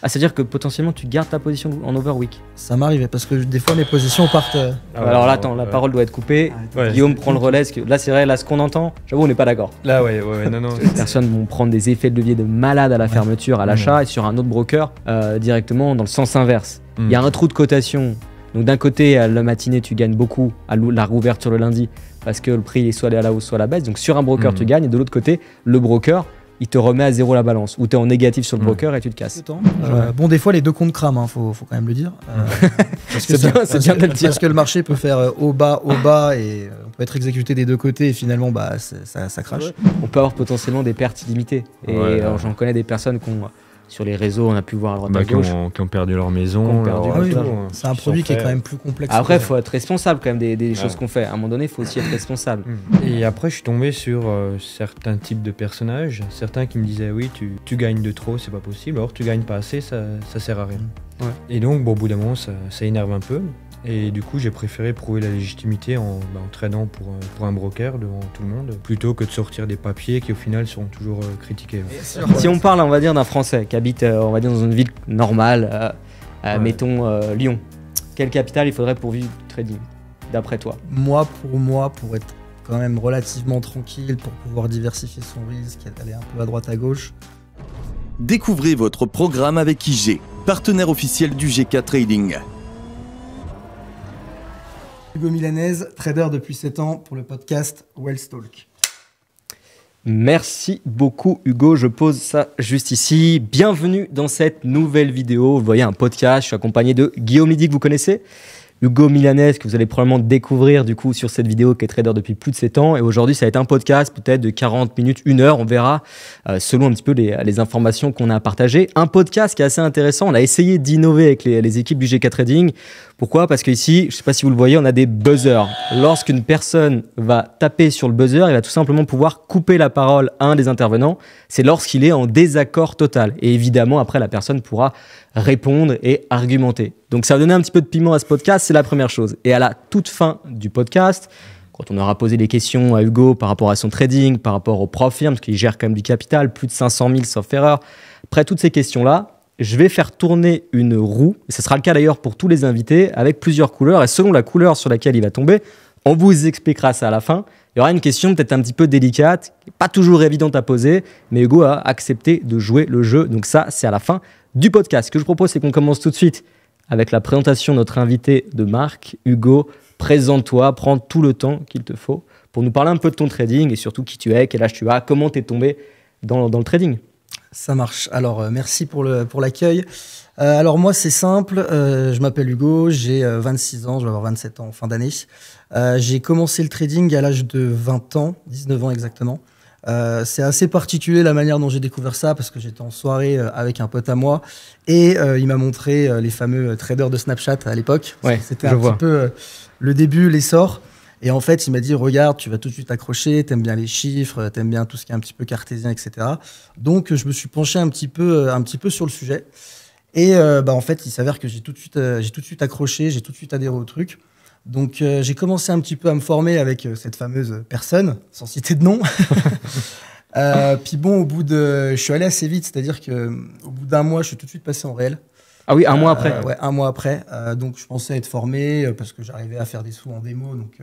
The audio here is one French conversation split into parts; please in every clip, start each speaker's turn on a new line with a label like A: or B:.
A: Ah, c'est-à-dire que potentiellement tu gardes ta position en overweek.
B: Ça m'arrivait parce que des fois mes positions partent.
A: Alors là, attends, la parole doit être coupée. Guillaume prend le relais. Parce que là, c'est vrai, là, ce qu'on entend, j'avoue, on n'est pas d'accord.
C: Là, non.
A: Les personnes vont prendre des effets de levier de malade à la fermeture, à l'achat et sur un autre broker directement dans le sens inverse. Il y a un trou de cotation. Donc d'un côté, à la matinée, tu gagnes beaucoup à la réouverture le lundi parce que le prix est soit allé à la hausse, soit à la baisse. Donc sur un broker, tu gagnes. Et de l'autre côté, le broker, il te remet à zéro la balance. Ou tu es en négatif sur le broker et tu te casses.
B: Bon, des fois, les deux comptes crament, faut quand même le dire.
A: C'est bien de le dire.
B: Parce que le marché peut faire haut, bas, et on peut être exécuté des deux côtés et finalement, ça crache.
A: On peut avoir potentiellement des pertes illimitées. Et j'en connais des personnes qui ont... Sur les réseaux, on a pu voir à droite à gauche.
C: Qui ont perdu leur maison.
B: C'est un produit qui est quand même plus complexe.
A: Après, il faut être responsable quand même des choses qu'on fait. À un moment donné, il faut aussi être responsable.
C: Et après, je suis tombé sur certains types de personnages. Certains qui me disaient, oui, tu gagnes de trop, c'est pas possible. Alors, tu gagnes pas assez, ça sert à rien. Et donc, au bout d'un moment, ça énerve un peu. Et du coup, j'ai préféré prouver la légitimité en tradant pour un broker devant tout le monde, plutôt que de sortir des papiers qui, au final, seront toujours critiqués.
A: Si on parle, on va dire, d'un Français qui habite, on va dire, dans une ville normale, mettons Lyon, quel capital il faudrait pour vivre du trading, d'après toi?
B: Pour être quand même relativement tranquille, pour pouvoir diversifier son risque, aller un peu à droite à gauche.
D: Découvrez votre programme avec IG, partenaire officiel du GK Trading.
B: Hugo Milanez, trader depuis 7 ans pour le podcast Wealth Talk.
A: Merci beaucoup Hugo, je pose ça juste ici. Bienvenue dans cette nouvelle vidéo. Vous voyez un podcast, je suis accompagné de Guillaume Lydie que vous connaissez. Hugo Milanez que vous allez probablement découvrir du coup sur cette vidéo qui est trader depuis plus de 7 ans. Et aujourd'hui, ça va être un podcast peut-être de 40 minutes, 1 heure, on verra selon un petit peu les informations qu'on a à partager. Un podcast qui est assez intéressant. On a essayé d'innover avec les équipes du GK Trading. Pourquoi? Parce qu'ici, je ne sais pas si vous le voyez, on a des buzzers. Lorsqu'une personne va taper sur le buzzer, il va tout simplement pouvoir couper la parole à un des intervenants. C'est lorsqu'il est en désaccord total. Et évidemment, après, la personne pourra répondre et argumenter. Donc, ça va donner un petit peu de piment à ce podcast, c'est la première chose. Et à la toute fin du podcast, quand on aura posé des questions à Hugo par rapport à son trading, par rapport au prof firme, parce qu'il gère quand même du capital, plus de 500 000 sauf erreur. Après toutes ces questions-là, je vais faire tourner une roue, et ce sera le cas d'ailleurs pour tous les invités, avec plusieurs couleurs. Et selon la couleur sur laquelle il va tomber, on vous expliquera ça à la fin. Il y aura une question peut-être un petit peu délicate, pas toujours évidente à poser, mais Hugo a accepté de jouer le jeu. Donc ça, c'est à la fin du podcast. Ce que je propose, c'est qu'on commence tout de suite avec la présentation de notre invité de marque. Hugo, présente-toi, prends tout le temps qu'il te faut pour nous parler un peu de ton trading et surtout qui tu es, quel âge tu as, comment tu es tombé dans le trading.
B: Ça marche. Alors, merci pour l'accueil. Alors, moi, c'est simple. Je m'appelle Hugo, j'ai 26 ans, je vais avoir 27 ans en fin d'année. J'ai commencé le trading à l'âge de 20 ans, 19 ans exactement. C'est assez particulier la manière dont j'ai découvert ça parce que j'étais en soirée avec un pote à moi et il m'a montré les fameux traders de Snapchat à l'époque.
A: Ouais,
B: c'était un petit peu le début, l'essor. Et en fait, il m'a dit, regarde, tu vas tout de suite accrocher, t'aimes bien les chiffres, t'aimes bien tout ce qui est un petit peu cartésien, etc. Donc, je me suis penché un petit peu sur le sujet. Et en fait, il s'avère que j'ai tout de suite accroché, j'ai tout de suite adhéré au truc. Donc, j'ai commencé un petit peu à me former avec cette fameuse personne, sans citer de nom. Puis bon, je suis allé assez vite, c'est-à-dire qu'au bout d'un mois, je suis tout de suite passé en réel.
A: Ah oui, un mois après.
B: Ouais, un mois après. Donc, je pensais être formé parce que j'arrivais à faire des sous en démo. Donc,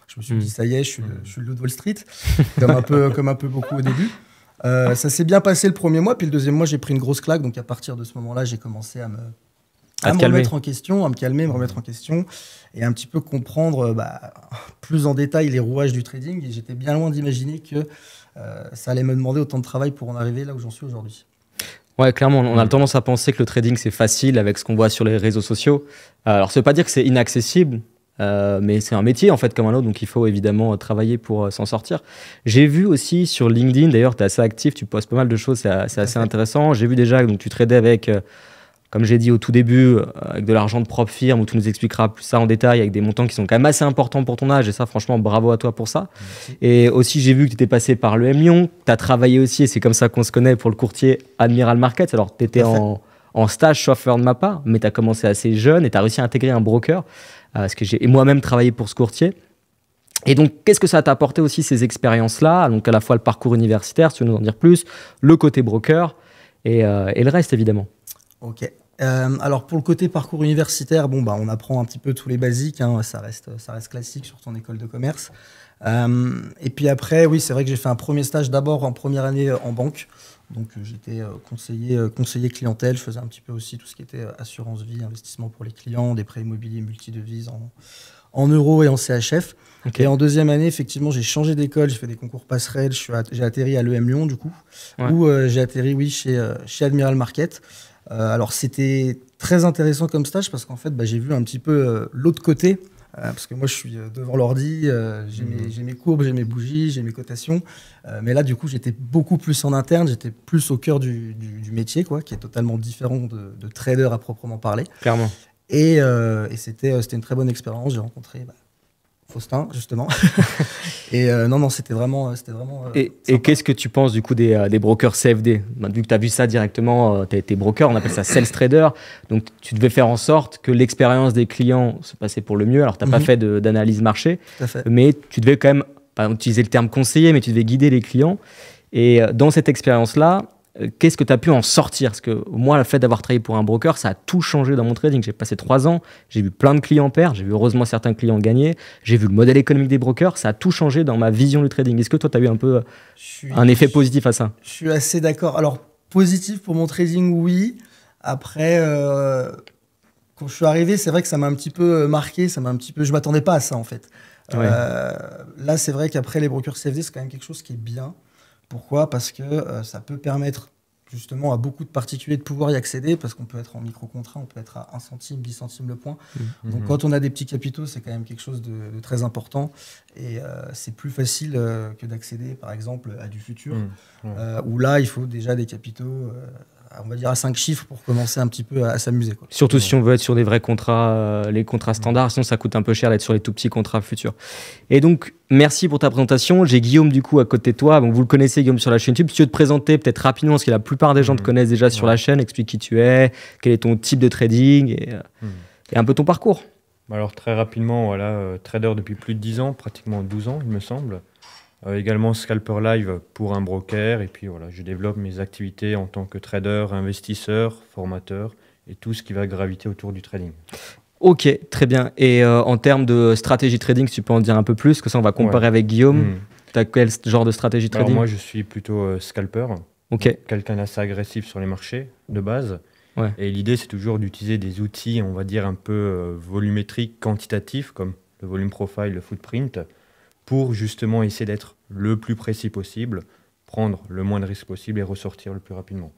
B: je me suis dit, ça y est, je suis le loup de Wall Street, comme un peu beaucoup au début. Ça s'est bien passé le premier mois, puis le deuxième mois, j'ai pris une grosse claque. Donc, à partir de ce moment-là, j'ai commencé à me remettre en question, à me calmer, me remettre en question et un petit peu comprendre plus en détail les rouages du trading. Et j'étais bien loin d'imaginer que ça allait me demander autant de travail pour en arriver là où j'en suis aujourd'hui.
A: Ouais, clairement, on a tendance à penser que le trading, c'est facile avec ce qu'on voit sur les réseaux sociaux. Alors, ça ne veut pas dire que c'est inaccessible, mais c'est un métier, en fait, comme un autre, donc il faut évidemment travailler pour s'en sortir. J'ai vu aussi sur LinkedIn, d'ailleurs, tu es assez actif, tu postes pas mal de choses, c'est assez intéressant. J'ai vu déjà que tu tradais avec, comme j'ai dit au tout début, avec de l'argent de propre firme, où tu nous expliqueras plus ça en détail, avec des montants qui sont quand même assez importants pour ton âge, et ça, franchement, bravo à toi pour ça. Merci. Et aussi, j'ai vu que tu étais passé par le M Lyon, tu as travaillé aussi, et c'est comme ça qu'on se connaît, pour le courtier Admiral Markets. Alors, tu étais en stage chauffeur de ma part, mais tu as commencé assez jeune, et tu as réussi à intégrer un broker, parce que j'ai moi-même travaillé pour ce courtier. Et donc, qu'est-ce que ça t'a apporté aussi, ces expériences-là? Donc, à la fois le parcours universitaire, si tu veux nous en dire plus, le côté broker, et le reste, évidemment.
B: Ok. Alors pour le côté parcours universitaire, bon, bah, on apprend un petit peu tous les basiques, hein, ça reste classique sur ton école de commerce. Et puis après, oui, c'est vrai que j'ai fait un premier stage d'abord en première année en banque. Donc j'étais conseiller clientèle, je faisais un petit peu aussi tout ce qui était assurance vie, investissement pour les clients, des prêts immobiliers multidevises en euros et en CHF.
A: Okay.
B: Et en deuxième année, effectivement, j'ai changé d'école, j'ai fait des concours passerelles, j'ai atterri à l'EM Lyon, du coup, où j'ai atterri, oui, chez Admiral Market. Alors c'était très intéressant comme stage parce qu'en fait, bah, j'ai vu un petit peu l'autre côté. Parce que moi, je suis devant l'ordi, j'ai mes courbes, j'ai mes bougies, j'ai mes cotations. Mais là, du coup, j'étais beaucoup plus en interne, j'étais plus au cœur du métier, quoi, qui est totalement différent de trader à proprement parler.
A: Clairement.
B: Et c'était une très bonne expérience. J'ai rencontré Faustin, justement. Et non, c'était vraiment
A: et qu'est-ce que tu penses du coup des brokers CFD? Vu que tu as vu ça directement, tu as été broker, on appelle ça sales trader. Donc tu devais faire en sorte que l'expérience des clients se passait pour le mieux. Alors tu n'as pas fait d'analyse marché, mais tu devais quand même, pas utiliser le terme conseiller, mais tu devais guider les clients. Et dans cette expérience-là, qu'est-ce que tu as pu en sortir? Parce que moi, le fait d'avoir travaillé pour un broker, ça a tout changé dans mon trading. J'ai passé 3 ans, j'ai vu plein de clients perdre, j'ai vu heureusement certains clients gagner, j'ai vu le modèle économique des brokers, ça a tout changé dans ma vision du trading. Est-ce que toi, tu as eu un peu un effet positif à ça?
B: Je suis assez d'accord. Alors, positif pour mon trading, oui. Après, quand je suis arrivé, c'est vrai que ça m'a un petit peu marqué, je ne m'attendais pas à ça en fait.
A: Ouais.
B: Là, c'est vrai qu'après, les brokers CFD, c'est quand même quelque chose qui est bien. Pourquoi? Parce que ça peut permettre justement à beaucoup de particuliers de pouvoir y accéder, parce qu'on peut être en micro-contrat, on peut être à 1 centime, 10 centimes le point. Donc quand on a des petits capitaux, c'est quand même quelque chose de très important. Et c'est plus facile que d'accéder, par exemple, à du futur, où là, il faut déjà des capitaux, on va dire à 5 chiffres, pour commencer un petit peu à s'amuser, quoi.
A: Surtout si on veut être sur des vrais contrats, les contrats standards, sinon ça coûte un peu cher d'être sur les tout petits contrats futurs. Et donc, merci pour ta présentation. J'ai Guillaume du coup à côté de toi. Donc, vous le connaissez, Guillaume, sur la chaîne YouTube. Si tu veux te présenter peut-être rapidement, parce que la plupart des gens te connaissent déjà sur la chaîne, explique qui tu es, quel est ton type de trading et un peu ton parcours.
C: Alors très rapidement, voilà, trader depuis plus de 10 ans, pratiquement 12 ans il me semble. Également scalper live pour un broker, et puis voilà, je développe mes activités en tant que trader, investisseur, formateur et tout ce qui va graviter autour du trading.
A: Ok, très bien. Et en termes de stratégie trading, si tu peux en dire un peu plus, que ça on va comparer avec Guillaume. Tu as quel genre de stratégie trading?
C: Alors moi je suis plutôt scalper, quelqu'un d'assez agressif sur les marchés de base. Et l'idée c'est toujours d'utiliser des outils, on va dire un peu volumétriques, quantitatifs, comme le volume profile, le footprint, pour justement essayer d'être le plus précis possible, prendre le moins de risques possible et ressortir le plus rapidement.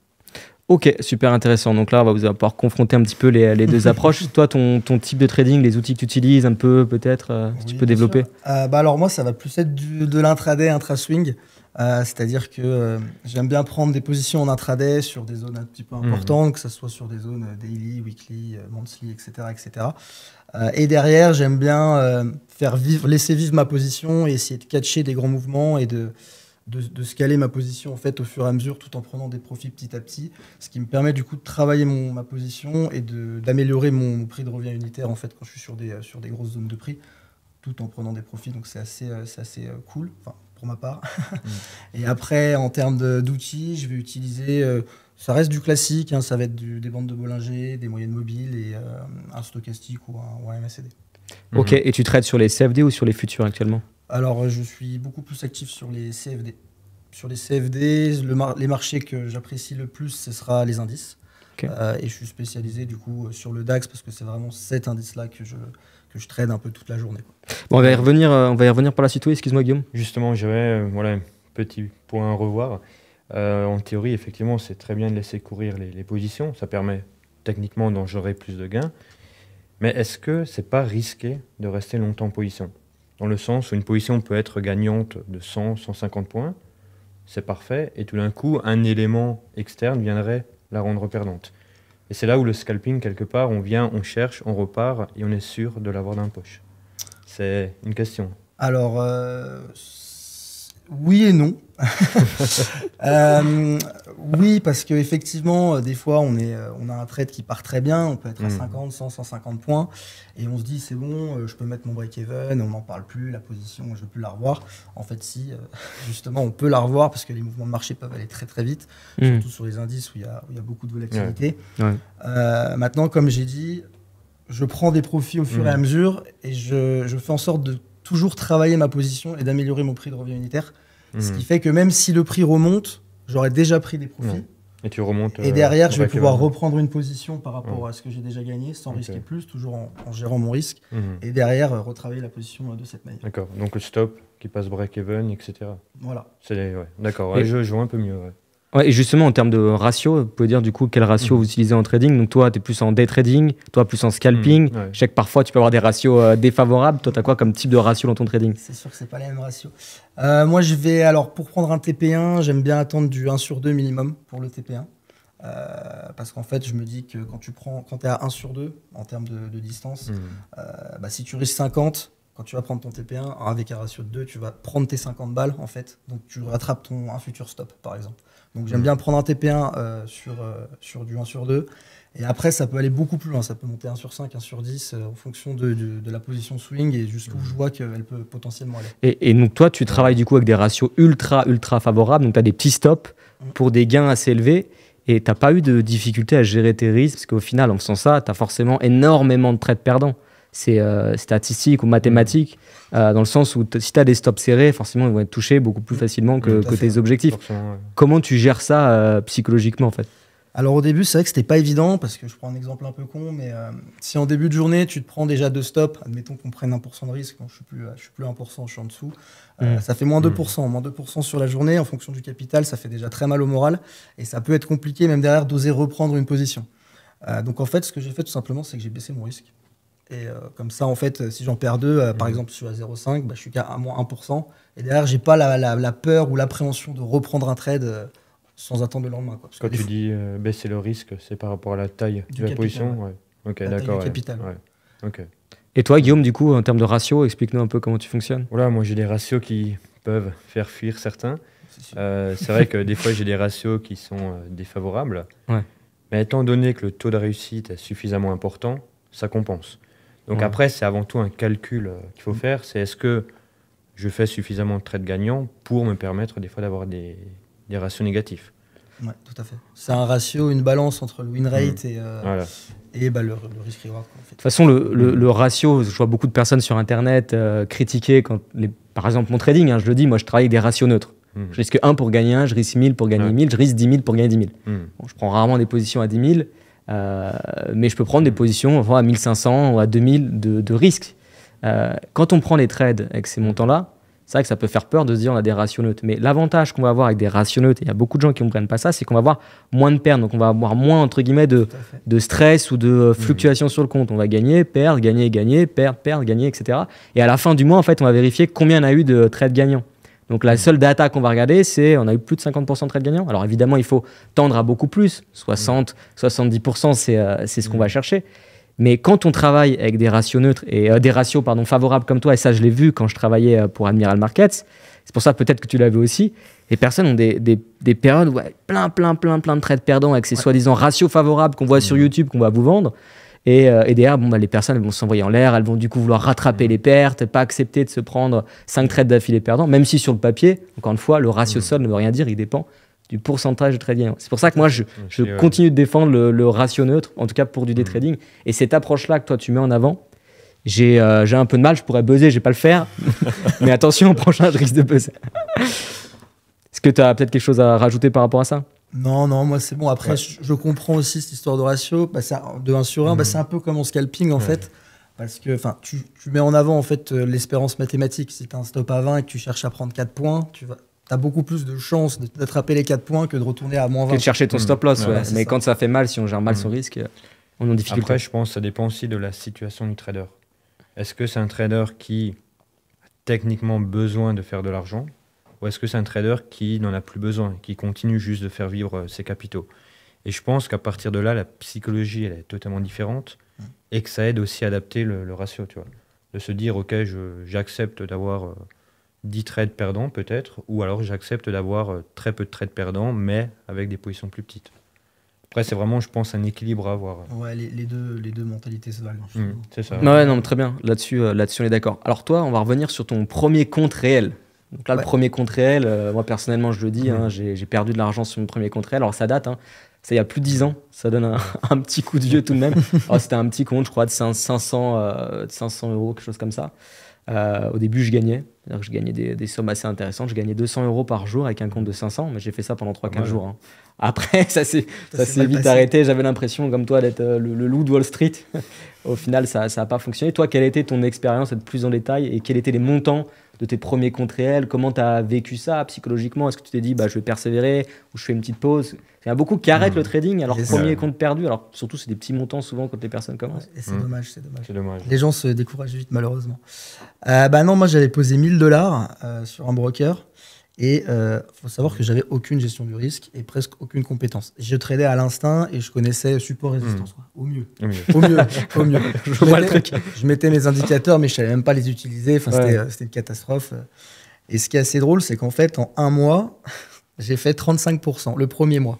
A: Ok, super intéressant. Donc là, on va vous pouvoir confronter un petit peu les deux approches. Toi, ton type de trading, les outils que tu utilises un peu peut-être, si tu peux développer.
B: Alors moi, ça va plus être de l'intraday, intra-swing. C'est-à-dire que j'aime bien prendre des positions en intraday sur des zones un petit peu importantes, que ce soit sur des zones daily, weekly, monthly, etc. etc. Et derrière, j'aime bien laisser vivre ma position et essayer de catcher des grands mouvements et de scaler ma position en fait, au fur et à mesure, tout en prenant des profits petit à petit, ce qui me permet du coup de travailler ma position et d'améliorer mon prix de revient unitaire en fait, quand je suis sur des grosses zones de prix, tout en prenant des profits. Donc c'est assez cool, enfin, pour ma part. Et après, en termes d'outils, je vais utiliser... ça reste du classique, hein, ça va être des bandes de Bollinger, des moyennes mobiles et un stochastique ou un MACD.
A: Ok, et tu trades sur les CFD ou sur les futurs actuellement?
B: Alors, je suis beaucoup plus actif sur les CFD. Sur les CFD, les marchés que j'apprécie le plus, ce sera les indices. Et je suis spécialisé du coup sur le DAX parce que c'est vraiment cet indice-là que je trade un peu toute la journée, quoi.
A: Bon, on va y revenir par la suite. Oui, excuse-moi Guillaume.
C: Justement, j'avais un petit point à revoir. En théorie, effectivement, c'est très bien de laisser courir les positions. Ça permet techniquement d'en gérer plus de gains. Mais est-ce que c'est pas risqué de rester longtemps en position? Dans le sens où une position peut être gagnante de 100, 150 points, c'est parfait, et tout d'un coup, un élément externe viendrait la rendre perdante. Et c'est là où le scalping, quelque part, on vient, on cherche, on repart, et on est sûr de l'avoir dans la poche. C'est une question.
B: Alors, Oui et non. Oui, parce qu'effectivement, des fois, on a un trade qui part très bien, on peut être à 50, 100, 150 points, et on se dit, c'est bon, je peux mettre mon break-even, on n'en parle plus, la position, je ne veux plus la revoir. En fait, si, justement, on peut la revoir, parce que les mouvements de marché peuvent aller très très vite, surtout sur les indices où il y a beaucoup de volatilité. Ouais. Maintenant, comme j'ai dit, je prends des profits au fur et à mesure, et je fais en sorte de toujours travailler ma position et d'améliorer mon prix de revient unitaire. Ce qui fait que même si le prix remonte, j'aurais déjà pris des profits.
C: Et tu remontes.
B: Et derrière, je vais pouvoir reprendre une position par rapport à ce que j'ai déjà gagné, sans risquer plus, toujours en gérant mon risque. Et derrière, retravailler la position de cette manière.
C: D'accord. Donc le stop qui passe break-even, etc.
B: Voilà.
C: D'accord. Ouais, je vois un peu mieux. Ouais.
A: Ouais, et justement, en termes de ratio, vous pouvez dire du coup quel ratio vous utilisez en trading. Donc toi, tu es plus en day trading, toi plus en scalping. Ouais. Je sais que parfois, tu peux avoir des ratios défavorables. Toi, tu as quoi comme type de ratio dans ton trading?
B: C'est sûr que ce n'est pas les mêmes ratios. Moi, alors pour prendre un TP1, j'aime bien attendre du 1/2 minimum pour le TP1. Parce qu'en fait, je me dis que quand tu es à 1/2 en termes de distance, si tu risques 50, quand tu vas prendre ton TP1 avec un ratio de 2, tu vas prendre tes 50 balles en fait. Donc tu rattrapes un futur stop par exemple. Donc j'aime bien prendre un TP1 sur du 1/2. Et après, ça peut aller beaucoup plus loin. Ça peut monter 1/5, 1/10 en fonction de la position swing et jusqu'où je vois qu'elle peut potentiellement aller.
A: Et donc toi, tu travailles du coup avec des ratios ultra favorables. Donc tu as des petits stops pour des gains assez élevés. Et tu n'as pas eu de difficulté à gérer tes risques. Parce qu'au final, en faisant ça, tu as forcément énormément de trades perdants. C'est statistique ou mathématique, dans le sens où si tu as des stops serrés, forcément ils vont être touchés beaucoup plus facilement que tes objectifs. Ouais. Comment tu gères ça psychologiquement en fait?
B: Alors au début, c'est vrai que c'était pas évident, parce que je prends un exemple un peu con, mais si en début de journée tu te prends déjà 2 stops, admettons qu'on prenne 1% de risque, je suis plus 1%, je suis en dessous, ça fait moins 2%. Moins 2% sur la journée, en fonction du capital, ça fait déjà très mal au moral, et ça peut être compliqué même derrière d'oser reprendre une position. Donc en fait, ce que j'ai fait tout simplement, c'est que j'ai baissé mon risque. Et comme ça, en fait, si j'en perds 2, par exemple sur la 0,5, je suis qu'à moins 1%. Et derrière, j'ai pas la peur ou l'appréhension de reprendre un trade sans attendre le lendemain. Quoi.
C: Quand tu dis baisser le risque, c'est par rapport à la taille de la position? Ouais. Ok, d'accord.
B: Capital.
C: Ouais. Okay.
A: Et toi, Guillaume, du coup, en termes de ratio, explique-nous un peu comment tu fonctionnes.
C: Voilà, moi j'ai des ratios qui peuvent faire fuir certains. C'est vrai que des fois, j'ai des ratios qui sont défavorables. Ouais. Mais étant donné que le taux de réussite est suffisamment important, ça compense. Donc après, c'est avant tout un calcul qu'il faut faire. C'est est-ce que je fais suffisamment de trades gagnants pour me permettre des fois d'avoir des ratios négatifs.
B: Oui, tout à fait. C'est un ratio, une balance entre le win rate et le risk-reward. En fait.
A: De toute façon, le ratio, je vois beaucoup de personnes sur Internet critiquer, par exemple mon trading, je le dis, moi je travaille avec des ratios neutres. Je risque 1 pour gagner 1, je risque 1000 pour gagner 1000, je risque 10 000 pour gagner 10 000. Bon, je prends rarement des positions à 10 000. Mais je peux prendre des positions à 1500 ou à 2000 de risque. Quand on prend les trades avec ces montants-là, c'est vrai que ça peut faire peur de se dire on a des ratios neutres. Mais l'avantage qu'on va avoir avec des ratios neutres, et il y a beaucoup de gens qui ne comprennent pas ça, c'est qu'on va avoir moins de pertes. Donc on va avoir moins, entre guillemets, de stress ou de fluctuations sur le compte. On va gagner, perdre, gagner, perdre, gagner, etc. Et à la fin du mois, en fait, on va vérifier combien on a eu de trades gagnants. Donc la seule data qu'on va regarder, c'est on a eu plus de 50% de trades gagnants. Alors évidemment, il faut tendre à beaucoup plus. 60, 70%, c'est ce qu'on va chercher. Mais quand on travaille avec des ratios neutres et des ratios favorables comme toi, et ça je l'ai vu quand je travaillais pour Admiral Markets, c'est pour ça peut-être que tu l'avais aussi, les personnes ont des périodes où plein de trades perdants avec ces soi-disant ratios favorables qu'on voit sur YouTube, qu'on va vous vendre. Et derrière, les personnes elles vont s'envoyer en l'air, elles vont du coup vouloir rattraper les pertes, pas accepter de se prendre 5 trades d'affilée perdants, même si sur le papier, encore une fois, le ratio sol ne veut rien dire, il dépend du pourcentage de trades gagnants. C'est pour ça que moi, je continue de défendre le ratio neutre, en tout cas pour du day trading. Et cette approche-là que toi, tu mets en avant, j'ai un peu de mal, je pourrais buzzer, je vais pas le faire, mais attention, au prochain, je risque de buzzer. Est-ce que tu as peut-être quelque chose à rajouter par rapport à ça ?
B: Non, moi c'est bon. Après, je comprends aussi cette histoire de ratio. De 1 sur 1, c'est un peu comme en scalping en fait. Parce que tu mets en avant en fait, l'espérance mathématique. Si tu as un stop à 20 et que tu cherches à prendre 4 points, tu as beaucoup plus de chances d'attraper les 4 points que de retourner à moins 20.
A: Que de chercher ton stop loss. Mais quand ça fait mal, si on gère mal son risque, on est en difficulté.
C: Après, je pense que ça dépend aussi de la situation du trader. Est-ce que c'est un trader qui a techniquement besoin de faire de l'argent ? Ou est-ce que c'est un trader qui n'en a plus besoin, qui continue juste de faire vivre ses capitaux? Et je pense qu'à partir de là, la psychologie, elle est totalement différente et que ça aide aussi à adapter le ratio, tu vois. De se dire, ok, j'accepte d'avoir 10 trades perdants peut-être, ou alors j'accepte d'avoir très peu de trades perdants, mais avec des positions plus petites. Après, c'est vraiment, je pense, un équilibre à avoir.
B: Ouais, les deux mentalités se valent.
C: C'est ça.
A: Ouais, non, très bien. Là-dessus, on est d'accord. Alors toi, on va revenir sur ton premier compte réel. Donc là, le premier compte réel, moi personnellement, je le dis, hein, j'ai perdu de l'argent sur mon premier compte réel. Alors ça date, hein, c'est il y a plus de 10 ans. Ça donne un petit coup de vieux tout de même. C'était un petit compte, je crois, de 500 €, quelque chose comme ça. Au début, je gagnais. C'est-à-dire que je gagnais des sommes assez intéressantes. Je gagnais 200 € par jour avec un compte de 500, mais j'ai fait ça pendant 3-4 jours. Hein. Après, ça s'est vite arrêté. J'avais l'impression, comme toi, d'être le loup de Wall Street. Au final, ça n'a pas fonctionné. Toi, quelle était ton expérience, être plus en détail, et quels étaient les montants de tes premiers comptes réels? Comment tu as vécu ça psychologiquement? Est-ce que tu t'es dit, je vais persévérer, ou je fais une petite pause? Il y a beaucoup qui arrêtent le trading, alors premier compte perdu. Alors surtout, c'est des petits montants souvent quand les personnes commencent.
B: Ouais, et c'est dommage, c'est dommage.
C: dommage.
B: Les gens se découragent vite, malheureusement. Non, moi, j'avais posé 1 000 $ sur un broker. Et faut savoir que j'avais aucune gestion du risque et presque aucune compétence. Je tradais à l'instinct et je connaissais support résistance, quoi. Au mieux. Je mettais mes indicateurs, mais je savais même pas les utiliser. Enfin, c'était une catastrophe. Et ce qui est assez drôle, c'est qu'en fait, en un mois, j'ai fait 35% le premier mois.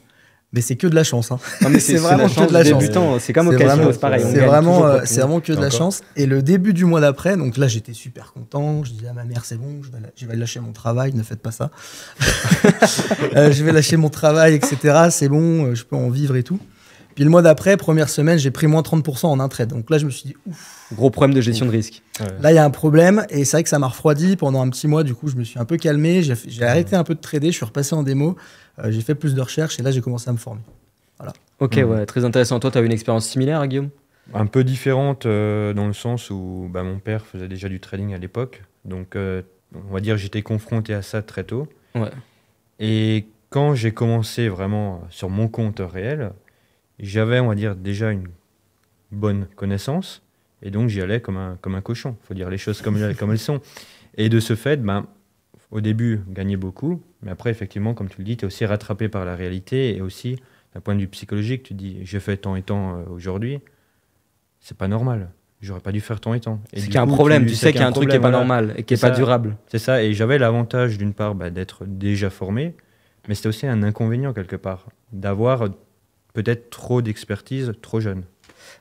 B: Mais c'est que de la chance. Hein.
A: Non, mais c'est vraiment que de la chance. C'est comme au casino, c'est pareil.
B: C'est vraiment que de la chance. Et le début du mois d'après, donc là, j'étais super content. Je disais à ma mère, c'est bon, je vais lâcher mon travail, ne faites pas ça. Je vais lâcher mon travail, etc. C'est bon, je peux en vivre et tout. Puis le mois d'après, première semaine, j'ai pris moins 30% en un trade. Donc là, je me suis dit, ouf.
A: Gros problème de gestion de risque.
B: Ouais. Là, il y a un problème. Et c'est vrai que ça m'a refroidi pendant un petit mois. Du coup, je me suis un peu calmé. J'ai arrêté un peu de trader. Je suis repassé en démo. J'ai fait plus de recherches. Et là, j'ai commencé à me former. Voilà.
A: Ok, ouais, très intéressant. Toi, tu as eu une expérience similaire, Guillaume?
C: Un peu différente dans le sens où mon père faisait déjà du trading à l'époque. Donc, on va dire j'étais confronté à ça très tôt.
A: Ouais.
C: Et quand j'ai commencé vraiment sur mon compte réel, j'avais, on va dire, déjà une bonne connaissance. Et donc, j'y allais comme un cochon. Il faut dire les choses comme elles sont. Et de ce fait, au début, gagner beaucoup. Mais après, effectivement, comme tu le dis, tu es aussi rattrapé par la réalité. Et aussi, d'un point de vue psychologique, tu te dis, j'ai fait tant et tant aujourd'hui. C'est pas normal. J'aurais pas dû faire tant et tant.
A: C'est qu'il y a un problème. Tu sais qu'il y a un truc qui n'est pas normal et qui n'est pas durable.
C: C'est ça. Et j'avais l'avantage, d'une part, d'être déjà formé. Mais c'était aussi un inconvénient, quelque part, d'avoir peut-être trop d'expertise trop jeune.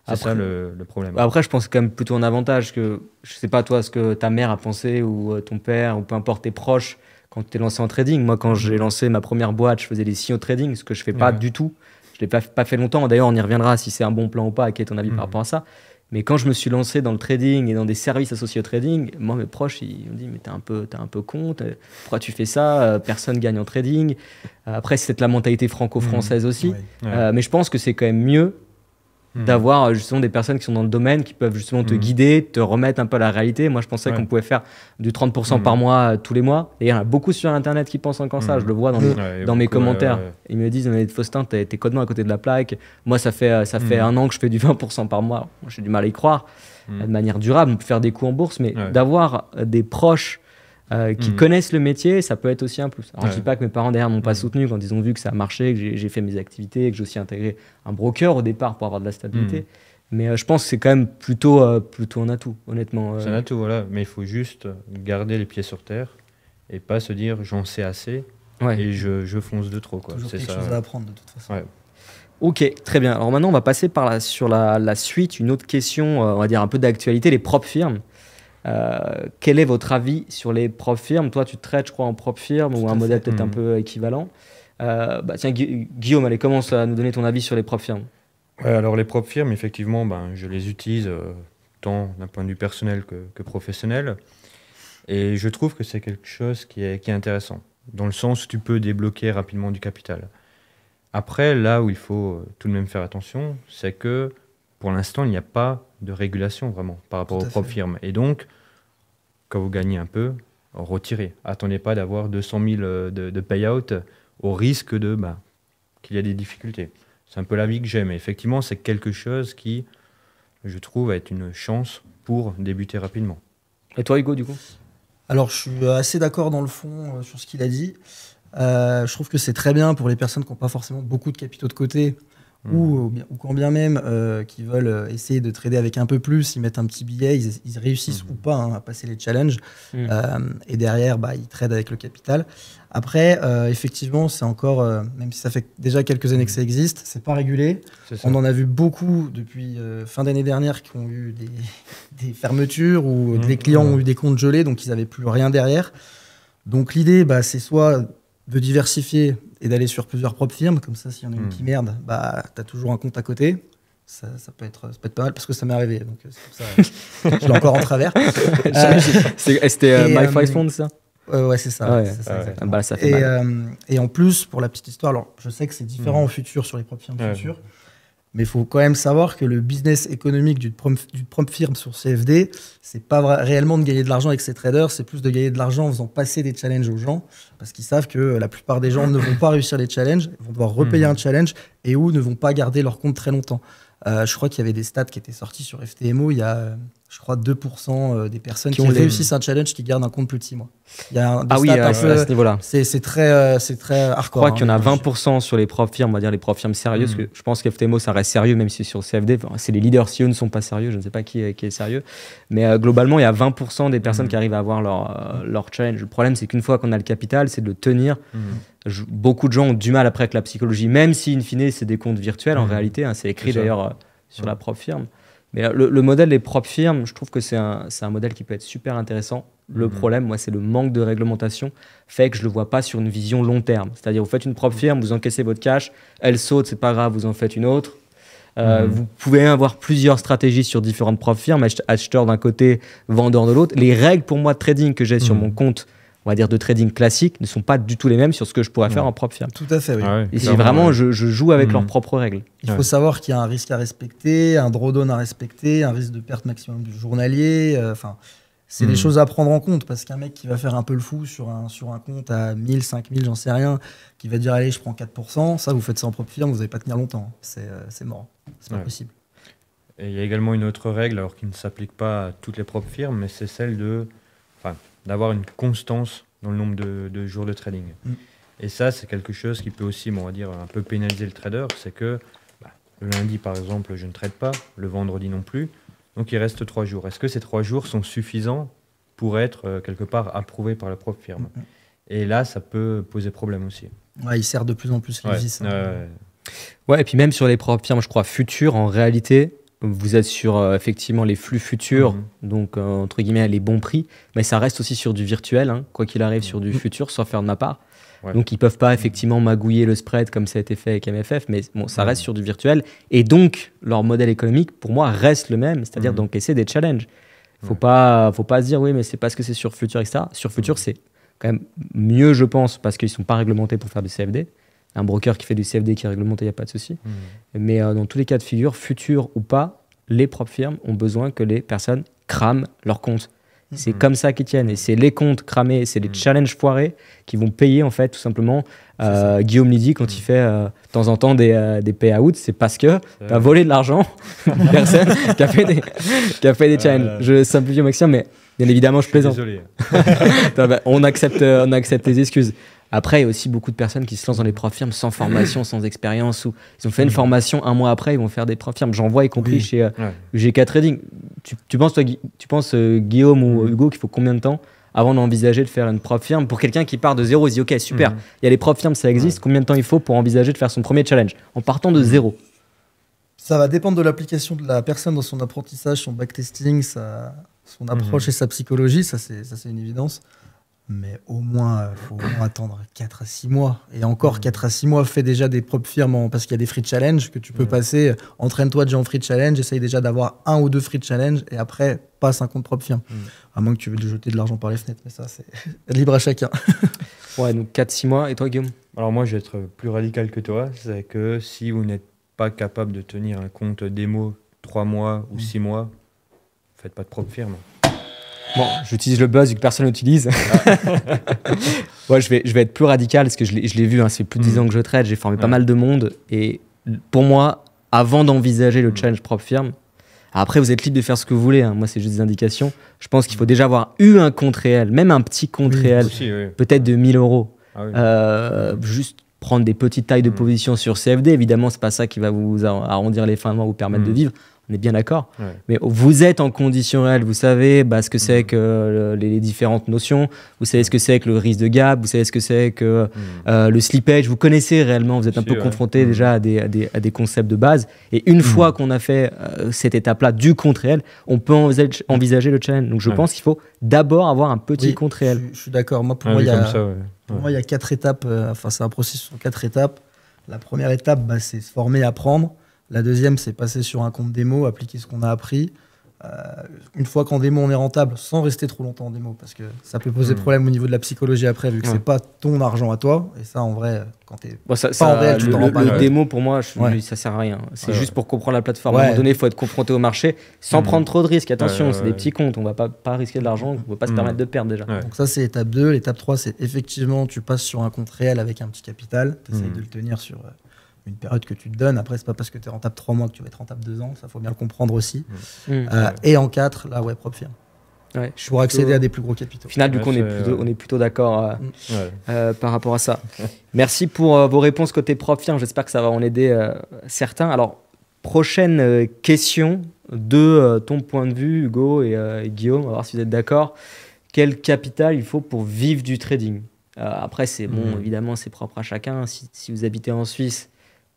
C: C'est ça le problème.
A: Après, je pense quand même plutôt un avantage que, je sais pas toi, ce que ta mère a pensé ou ton père ou peu importe tes proches quand tu t'es lancé en trading. Moi, quand j'ai lancé ma première boîte, je faisais des signaux trading, ce que je fais pas du tout. Je l'ai pas fait longtemps. D'ailleurs, on y reviendra si c'est un bon plan ou pas. Quel est ton avis par rapport à ça? Mais quand je me suis lancé dans le trading et dans des services associés au trading, moi, mes proches, ils m'ont dit, mais t'es un peu con, pourquoi tu fais ça? Personne gagne en trading. Après, c'est peut-être la mentalité franco-française aussi. Mais je pense que c'est quand même mieux d'avoir justement des personnes qui sont dans le domaine, qui peuvent justement te guider, te remettre un peu à la réalité. Moi, je pensais qu'on pouvait faire du 30% par mois tous les mois. Et il y en a beaucoup sur Internet qui pensent encore ça. Je le vois dans mes commentaires. Ils me disent, mais Faustin, t'es complètement à côté de la plaque. Moi, ça fait un an que je fais du 20% par mois. Moi, j'ai du mal à y croire. De manière durable, on peut faire des coups en bourse, mais d'avoir des proches qui connaissent le métier, ça peut être aussi un plus. Alors, je ne dis pas que mes parents derrière m'ont pas soutenu quand ils ont vu que ça a marché, que j'ai fait mes activités, que j'ai aussi intégré un broker au départ pour avoir de la stabilité. Mais je pense que c'est quand même plutôt un atout, honnêtement.
C: C'est un atout, voilà. Mais il faut juste garder les pieds sur terre et pas se dire j'en sais assez et je fonce de trop.
B: Toujours quelque chose à apprendre de toute façon.
A: Ok, très bien. Alors maintenant, on va passer sur la suite. Une autre question, on va dire un peu d'actualité, les propres firmes. Quel est votre avis sur les propres firmes? Toi, tu traites, je crois, en propre firme ou un modèle peut-être un peu équivalent. Tiens, Guillaume, allez, commence à nous donner ton avis sur les propres firmes.
C: Alors, les propres firmes, effectivement, je les utilise tant d'un point de vue personnel que professionnel. Et je trouve que c'est quelque chose qui est intéressant, dans le sens où tu peux débloquer rapidement du capital. Après, là où il faut tout de même faire attention, c'est que pour l'instant, il n'y a pas de régulation vraiment par rapport aux propres firmes. Et donc, quand vous gagnez un peu, retirez. Attendez pas d'avoir 200 000 de payout au risque qu'il y a des difficultés. C'est un peu l'avis que j'ai, mais effectivement, c'est quelque chose qui, je trouve, est une chance pour débuter rapidement.
A: Et toi, Hugo, du coup?
B: Alors, je suis assez d'accord dans le fond sur ce qu'il a dit. Je trouve que c'est très bien pour les personnes qui n'ont pas forcément beaucoup de capitaux de côté ou quand bien même qui veulent essayer de trader avec un peu plus, ils mettent un petit billet, ils réussissent ou pas à passer les challenges. Et derrière, ils tradent avec le capital. Après, effectivement, c'est encore, même si ça fait déjà quelques années que ça existe, c'est pas régulé. On en a vu beaucoup depuis fin d'année dernière qui ont eu des fermetures ou des clients ont eu des comptes gelés, donc ils n'avaient plus rien derrière. Donc l'idée, c'est soit de diversifier et d'aller sur plusieurs propres firmes, comme ça, s'il y en a une qui merde, tu as toujours un compte à côté. Ça peut être pas mal parce que ça m'est arrivé, donc c'est pour ça je l'ai encore en travers.
A: C'était MyFiceFund, ça?
B: Ouais, c'est ça.
A: Ça fait mal.
B: Et en plus, pour la petite histoire, alors je sais que c'est différent au futur sur les propres firmes futures, mais il faut quand même savoir que le business économique d'une propre firme sur CFD, c'est pas réellement de gagner de l'argent avec ses traders, c'est plus de gagner de l'argent en faisant passer des challenges aux gens, parce qu'ils savent que la plupart des gens ne vont pas réussir les challenges, vont devoir repayer un challenge et ou ne vont pas garder leur compte très longtemps. Je crois qu'il y avait des stats qui étaient sortis sur FTMO, il y a, je crois, 2% des personnes qui réussissent un challenge qui gardent un compte plus de 6 mois. Il y a des stats
A: à ce niveau-là.
B: C'est très hardcore.
A: Je crois qu'il y en a 20% sur les propres firmes, on va dire les propres firmes sérieuses, parce que je pense qu'FTMO, ça reste sérieux, même si sur CFD, c'est les leaders. Si eux ne sont pas sérieux, je ne sais pas qui est sérieux. Mais globalement, il y a 20% des personnes qui arrivent à avoir leur challenge. Le problème, c'est qu'une fois qu'on a le capital, c'est de le tenir. Beaucoup de gens ont du mal après avec la psychologie, même si, in fine, c'est des comptes virtuels en réalité. C'est écrit d'ailleurs sur la propre firme. Mais le modèle des propres firmes, je trouve que c'est un modèle qui peut être super intéressant. Le problème, moi, c'est le manque de réglementation fait que je ne le vois pas sur une vision long terme. C'est-à-dire, vous faites une propre firme, vous encaissez votre cash, elle saute, c'est pas grave, vous en faites une autre. Vous pouvez avoir plusieurs stratégies sur différentes propres firmes, acheteur d'un côté, vendeur de l'autre. Les règles pour moi de trading que j'ai sur mon compte, on va dire de trading classique, ne sont pas du tout les mêmes sur ce que je pourrais faire en propre firme.
B: Tout à fait, oui.
A: Et c'est vraiment, je joue avec leurs propres règles.
B: Il faut savoir qu'il y a un risque à respecter, un drawdown à respecter, un risque de perte maximum du journalier. C'est des choses à prendre en compte parce qu'un mec qui va faire un peu le fou sur un compte à 1000, 5000, j'en sais rien, qui va dire allez, je prends 4%, ça, vous faites ça en propre firme, vous n'allez pas tenir longtemps. C'est mort. C'est pas possible.
C: Et il y a également une autre règle, alors qui ne s'applique pas à toutes les propres firmes, mais c'est celle d'avoir une constance dans le nombre de jours de trading. Et ça, c'est quelque chose qui peut aussi, on va dire, un peu pénaliser le trader. C'est que le lundi, par exemple, je ne trade pas, le vendredi non plus. Donc, il reste 3 jours. Est-ce que ces 3 jours sont suffisants pour être, quelque part, approuvés par la propre firme? Et là, ça peut poser problème aussi.
B: Il sert de plus en plus les vis.
A: Ouais, et puis même sur les propres firmes, je crois, futures, en réalité, vous êtes sur effectivement les flux futurs, donc entre guillemets les bons prix, mais ça reste aussi sur du virtuel, quoi qu'il arrive sur du futur, sans faire de ma part. Donc ils ne peuvent pas effectivement magouiller le spread comme ça a été fait avec MFF, mais bon, ça reste sur du virtuel. Et donc leur modèle économique, pour moi, reste le même, c'est-à-dire d'encaisser des challenges. Faut pas se dire oui, mais c'est parce que c'est sur futur, etc. Sur futur, c'est quand même mieux, je pense, parce qu'ils ne sont pas réglementés pour faire du CFD. Un broker qui fait du CFD qui est réglementé, il n'y a pas de souci. Mais dans tous les cas de figure, futur ou pas, les propres firmes ont besoin que les personnes crament leurs comptes. C'est comme ça qu'ils tiennent. Et c'est les comptes cramés, c'est les challenges foirés qui vont payer, en fait, tout simplement. Guillaume Lydie, quand il fait de temps en temps des payouts, c'est parce que tu as volé de l'argent d'une personne qui a fait des challenges. Je simplifie au maximum, mais bien évidemment, je plaisante.
C: Désolé.
A: on accepte les excuses. Après, il y a aussi beaucoup de personnes qui se lancent dans les propres firmes sans formation, sans expérience, ou ils ont fait une formation, un mois après, ils vont faire des propres firmes. J'en vois, y compris chez GK Trading. Tu penses Guillaume ou Hugo, qu'il faut combien de temps avant d'envisager de faire une propre firme pour quelqu'un qui part de zéro? Il se dit ok, super, il y a les propres firmes, ça existe. Combien de temps il faut pour envisager de faire son premier challenge en partant de zéro?
B: Ça va dépendre de l'application de la personne dans son apprentissage, son backtesting, son approche et sa psychologie, ça c'est une évidence. Mais au moins, il faut attendre 4 à 6 mois. Et encore, 4 à 6 mois, fais déjà des propres firmes parce qu'il y a des free challenge que tu peux passer. Entraîne-toi déjà en free challenge, essaye déjà d'avoir 1 ou 2 free challenge et après, passe un compte propre firme. À moins que tu veux jeter de l'argent par les fenêtres, mais ça, c'est libre à chacun.
A: Ouais, donc 4-6 mois. Et toi, Guillaume?
C: Alors moi, je vais être plus radical que toi. C'est que si vous n'êtes pas capable de tenir un compte démo 3 mois ou 6 mois, faites pas de propre firme.
A: Bon, j'utilise le buzz vu que personne n'utilise. Ouais, je vais être plus radical parce que je l'ai vu, ça fait plus de 10 ans que je trade, j'ai formé pas mal de monde. Et pour moi, avant d'envisager le challenge propre firme, après vous êtes libre de faire ce que vous voulez, moi c'est juste des indications. Je pense qu'il faut déjà avoir eu un compte réel, même un petit compte réel, peut-être de 1000 €. Juste prendre des petites tailles de position sur CFD. Évidemment, c'est pas ça qui va vous arrondir les fins de mois, vous permettre de vivre. On est bien d'accord. Ouais. Mais vous êtes en conditions réelles, vous savez ce que c'est que les différentes notions, vous savez ce que c'est que le risque de gap, vous savez ce que c'est que le slippage, vous connaissez réellement, vous êtes un peu confronté déjà à des concepts de base. Et une fois qu'on a fait cette étape-là du compte réel, on peut envisager le challenge. Donc je pense qu'il faut d'abord avoir un petit compte réel.
B: Je suis d'accord. Moi, pour moi, il y a 4 étapes. Enfin, c'est un processus en 4 étapes. La première étape, c'est se former, apprendre. La deuxième, c'est passer sur un compte démo, appliquer ce qu'on a appris. Une fois qu'en démo, on est rentable, sans rester trop longtemps en démo, parce que ça peut poser problème au niveau de la psychologie après, vu que c'est pas ton argent à toi. Et ça, en vrai, quand t'es
A: en réel, tu t'en rends pas compte. Le démo, pour moi, ça sert à rien. C'est juste pour comprendre la plateforme. À un moment donné, il faut être confronté au marché sans prendre trop de risques. Attention, c'est des petits comptes. On va pas risquer de l'argent. On ne peut pas se permettre de perdre déjà.
B: Donc ça, c'est étape 2. L'étape 3, c'est effectivement, tu passes sur un compte réel avec un petit capital. Tu essayes de le tenir sur une période que tu te donnes. Après, c'est pas parce que tu es rentable 3 mois que tu vas être rentable 2 ans. Ça, faut bien le comprendre aussi. Et en 4, là, propre firme.
A: Ouais,
B: pour accéder à des plus gros capitaux.
A: Au final, du coup, on est plutôt d'accord par rapport à ça. Merci pour vos réponses côté propre firme. J'espère que ça va en aider certains. Alors, prochaine question de ton point de vue, Hugo et Guillaume. On va voir si vous êtes d'accord. Quel capital il faut pour vivre du trading? Après, c'est bon, évidemment, c'est propre à chacun. Si vous habitez en Suisse,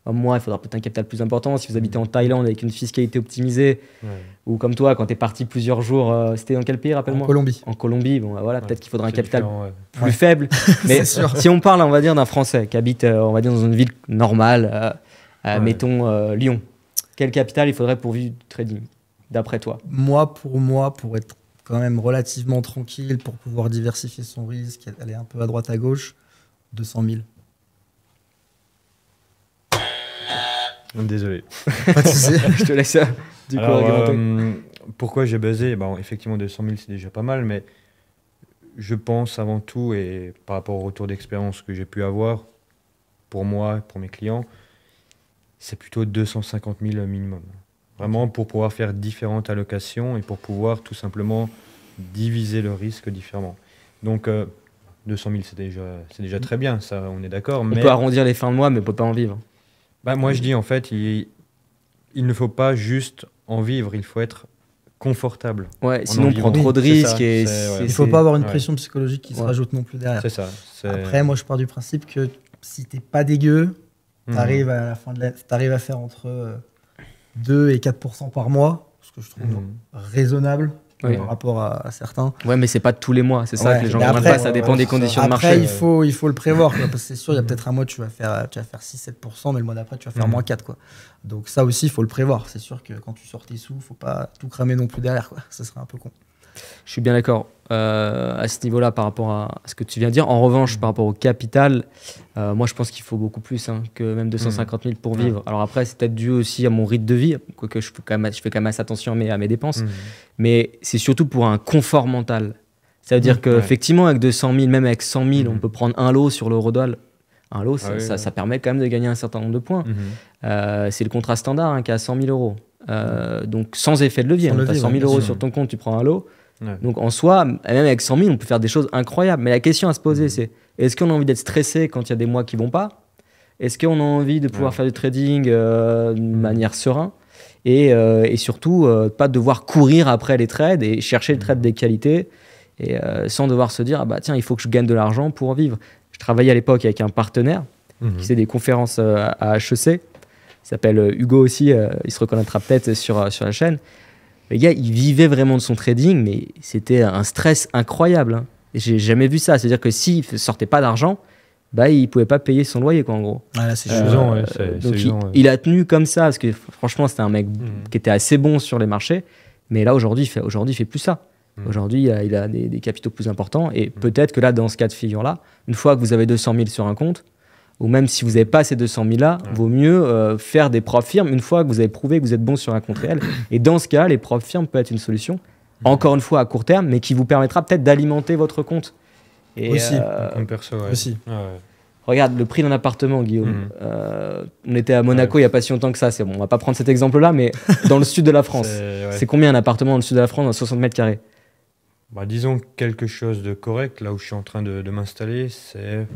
A: comme moi, il faudra peut-être un capital plus important. Si vous habitez en Thaïlande avec une fiscalité optimisée, ou comme toi, quand tu es parti plusieurs jours, c'était dans quel pays, rappelle-moi?
B: En Colombie.
A: En Colombie, bon, voilà, peut-être qu'il faudra un capital plus faible. Mais si on parle, on va dire, d'un Français qui habite, on va dire, dans une ville normale, mettons Lyon, quel capital il faudrait pour vivre du trading, d'après toi?
B: Pour être quand même relativement tranquille, pour pouvoir diversifier son risque, aller un peu à droite à gauche, 200 000.
C: Désolé.
B: Pas de souci.
A: Je te laisse du coup argumenter.
C: Pourquoi j'ai buzzé? Effectivement, 200 000, c'est déjà pas mal, mais je pense avant tout, et par rapport au retour d'expérience que j'ai pu avoir, pour moi, pour mes clients, c'est plutôt 250 000 minimum. Vraiment pour pouvoir faire différentes allocations et pour pouvoir tout simplement diviser le risque différemment. Donc, 200 000, c'est déjà très bien, ça, on est d'accord.
A: On peut arrondir les fins de mois, mais on ne peut pas en vivre.
C: Moi, je dis en fait, il ne faut pas juste en vivre, il faut être confortable.
A: Ouais, sinon on prend trop de risques.
B: Il ne faut pas avoir une pression psychologique qui se rajoute non plus derrière.
C: C'est ça.
B: Après, moi, je pars du principe que si tu n'es pas dégueu, tu arrives à la fin à faire entre 2 et 4% par mois, ce que je trouve raisonnable. Par rapport à certains.
A: Ouais, mais c'est pas tous les mois, c'est ça que les gens ne comprennent pas, ça dépend des conditions de marché.
B: Après, il faut le prévoir, quoi, parce que c'est sûr, il y a peut-être un mois tu vas faire 6-7%, mais le mois d'après, tu vas faire moins 4%. Quoi. Donc ça aussi, il faut le prévoir. C'est sûr que quand tu sors tes sous, il ne faut pas tout cramer non plus derrière. Quoi. Ça serait un peu con.
A: Je suis bien d'accord à ce niveau-là par rapport à ce que tu viens de dire. En revanche, par rapport au capital, moi je pense qu'il faut beaucoup plus que même 250 000 pour vivre. Alors après, c'est peut-être dû aussi à mon rythme de vie, quoique je fais quand même assez attention à mes dépenses. Mais c'est surtout pour un confort mental. Ça veut dire qu'effectivement, avec 200 000, même avec 100 000, on peut prendre un lot sur l'eurodoll. Un lot, ça permet quand même de gagner un certain nombre de points. C'est le contrat standard qui est à 100 000 euros. Donc sans effet de levier. Tu as 100 000 euros sur ton compte, tu prends un lot. Donc en soi, même avec 100 000, on peut faire des choses incroyables. Mais la question à se poser, c'est est-ce qu'on a envie d'être stressé quand il y a des mois qui ne vont pas? Est-ce qu'on a envie de pouvoir faire du trading de manière sereine et surtout, pas devoir courir après les trades et chercher le trade des qualités et sans devoir se dire tiens, il faut que je gagne de l'argent pour en vivre. Je travaillais à l'époque avec un partenaire qui faisait des conférences à HEC. Il s'appelle Hugo aussi, il se reconnaîtra peut-être sur la chaîne. Le gars, il vivait vraiment de son trading, mais c'était un stress incroyable. J'ai jamais vu ça. C'est-à-dire que s'il ne sortait pas d'argent, il ne pouvait pas payer son loyer, quoi, en gros.
B: Là, c'est
A: il a tenu comme ça, parce que franchement, c'était un mec qui était assez bon sur les marchés. Mais là, aujourd'hui, il fait plus ça. Aujourd'hui, il a des capitaux plus importants. Et peut-être que là, dans ce cas de figure-là, une fois que vous avez 200 000 sur un compte, ou même si vous n'avez pas ces 200 000-là, vaut mieux faire des propres firmes une fois que vous avez prouvé que vous êtes bon sur un compte réel. Et dans ce cas, les propres firmes peuvent être une solution, encore une fois à court terme, mais qui vous permettra peut-être d'alimenter votre compte. Et,
B: aussi.
C: Compte perso,
B: aussi.
A: Regarde, le prix d'un appartement, Guillaume. On était à Monaco il n'y a pas si longtemps que ça. C'est bon, on ne va pas prendre cet exemple-là, mais dans le sud de la France. C'est combien un appartement dans le sud de la France dans 60 mètres carrés?
C: Disons quelque chose de correct, là où je suis en train de m'installer, c'est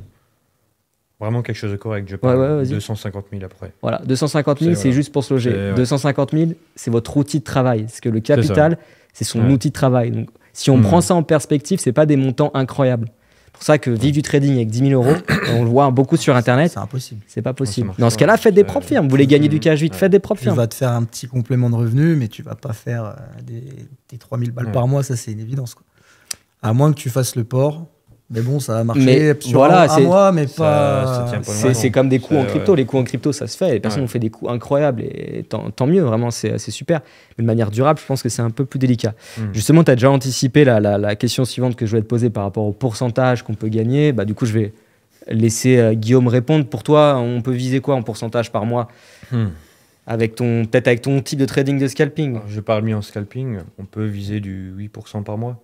C: Vraiment quelque chose de correct. Je parle
A: Ouais,
C: 250 000 après.
A: Voilà, 250 000, c'est juste pour se loger. 250 000, c'est votre outil de travail. Parce que le capital, c'est son outil de travail. Donc, si on prend ça en perspective, c'est pas des montants incroyables. C'est pour ça que vivre du trading avec 10 000 €, on le voit beaucoup sur Internet.
B: C'est impossible.
A: C'est pas possible. Dans ce cas-là, faites des propres firmes. Vous voulez gagner du cash vite, faites des propres firmes.
B: Tu vas te faire un petit complément de revenu, mais tu vas pas faire des 3 000 balles par mois. Ça, c'est une évidence, quoi. À moins que tu fasses le port. Mais bon, ça va marcher sur un mois, mais pas...
A: C'est comme des coups en crypto. Les coups en crypto, ça se fait. Les personnes ont fait des coups incroyables et tant mieux, vraiment, c'est super. Mais de manière durable, je pense que c'est un peu plus délicat. Justement, tu as déjà anticipé la question suivante que je voulais te poser par rapport au pourcentage qu'on peut gagner. Du coup, je vais laisser Guillaume répondre. Pour toi, on peut viser quoi en pourcentage par mois peut-être avec ton type de trading de scalping?
C: Alors, je parle bien en scalping. On peut viser du 8% par mois,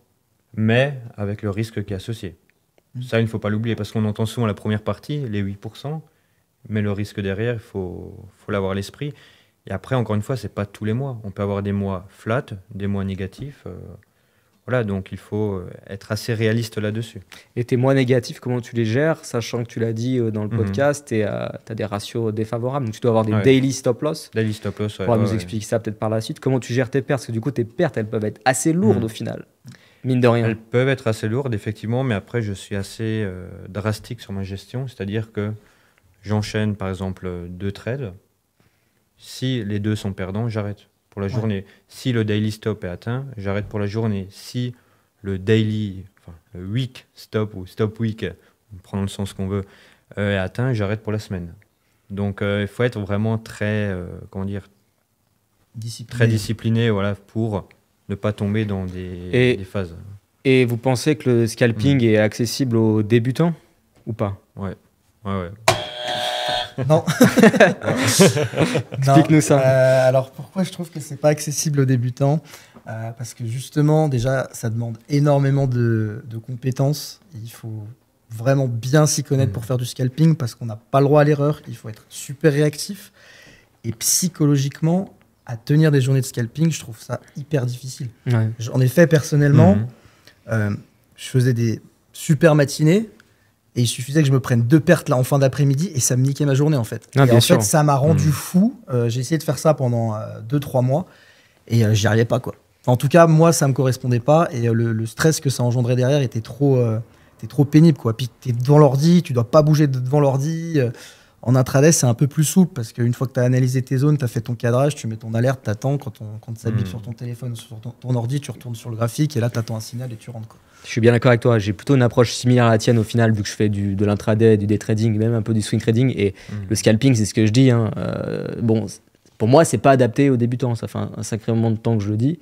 C: mais avec le risque qui est associé. Ça, il ne faut pas l'oublier, parce qu'on entend souvent la première partie, les 8%, mais le risque derrière, il faut l'avoir à l'esprit. Et après, encore une fois, ce n'est pas tous les mois. On peut avoir des mois flat, des mois négatifs. Voilà, donc il faut être assez réaliste là-dessus.
A: Et tes mois négatifs, comment tu les gères, sachant que tu l'as dit dans le podcast, tu as des ratios défavorables, donc tu dois avoir des daily stop loss.
C: Daily stop loss,
A: ouais. On va nous expliquer ça peut-être par la suite. Comment tu gères tes pertes? Parce que du coup, tes pertes, elles peuvent être assez lourdes au final. Mine de rien.
C: Elles peuvent être assez lourdes, effectivement, mais après, je suis assez drastique sur ma gestion. C'est-à-dire que j'enchaîne, par exemple, 2 trades. Si les 2 sont perdants, j'arrête pour la journée. Si le daily stop est atteint, j'arrête pour la journée. Si le le week stop ou stop week, prenons le sens qu'on veut, est atteint, j'arrête pour la semaine. Donc, il faut être vraiment très discipliné, voilà, pour ne pas tomber dans des phases.
A: Et vous pensez que le scalping est accessible aux débutants ou pas?
C: Ouais.
B: Non.
A: Explique-nous ça.
B: Alors pourquoi je trouve que c'est pas accessible aux débutants? Parce que justement, déjà, ça demande énormément de compétences. Il faut vraiment bien s'y connaître pour faire du scalping, parce qu'on n'a pas le droit à l'erreur. Il faut être super réactif. Et psychologiquement, à tenir des journées de scalping, je trouve ça hyper difficile. Ouais. J'en ai fait personnellement. Je faisais des super matinées. Et il suffisait que je me prenne 2 pertes là en fin d'après-midi et ça me niquait ma journée en fait. Et en fait, ça m'a rendu fou. J'ai essayé de faire ça pendant 2-3 mois et j'y arrivais pas, quoi. En tout cas, moi, ça me correspondait pas et le stress que ça engendrait derrière était trop pénible, quoi. Puis tu es devant l'ordi, tu dois pas bouger devant l'ordi. En intraday, c'est un peu plus souple parce qu'une fois que tu as analysé tes zones, tu as fait ton cadrage, tu mets ton alerte, tu attends. Quand ça bip sur ton téléphone, sur ton ordi, tu retournes sur le graphique et là, tu attends un signal et tu rentres, quoi.
A: Je suis bien d'accord avec toi. J'ai plutôt une approche similaire à la tienne au final, vu que je fais de l'intraday, du day trading, même un peu du swing trading. Et le scalping, c'est ce que je dis. Bon, pour moi, c'est pas adapté aux débutants. Ça fait un sacré moment de temps que je le dis.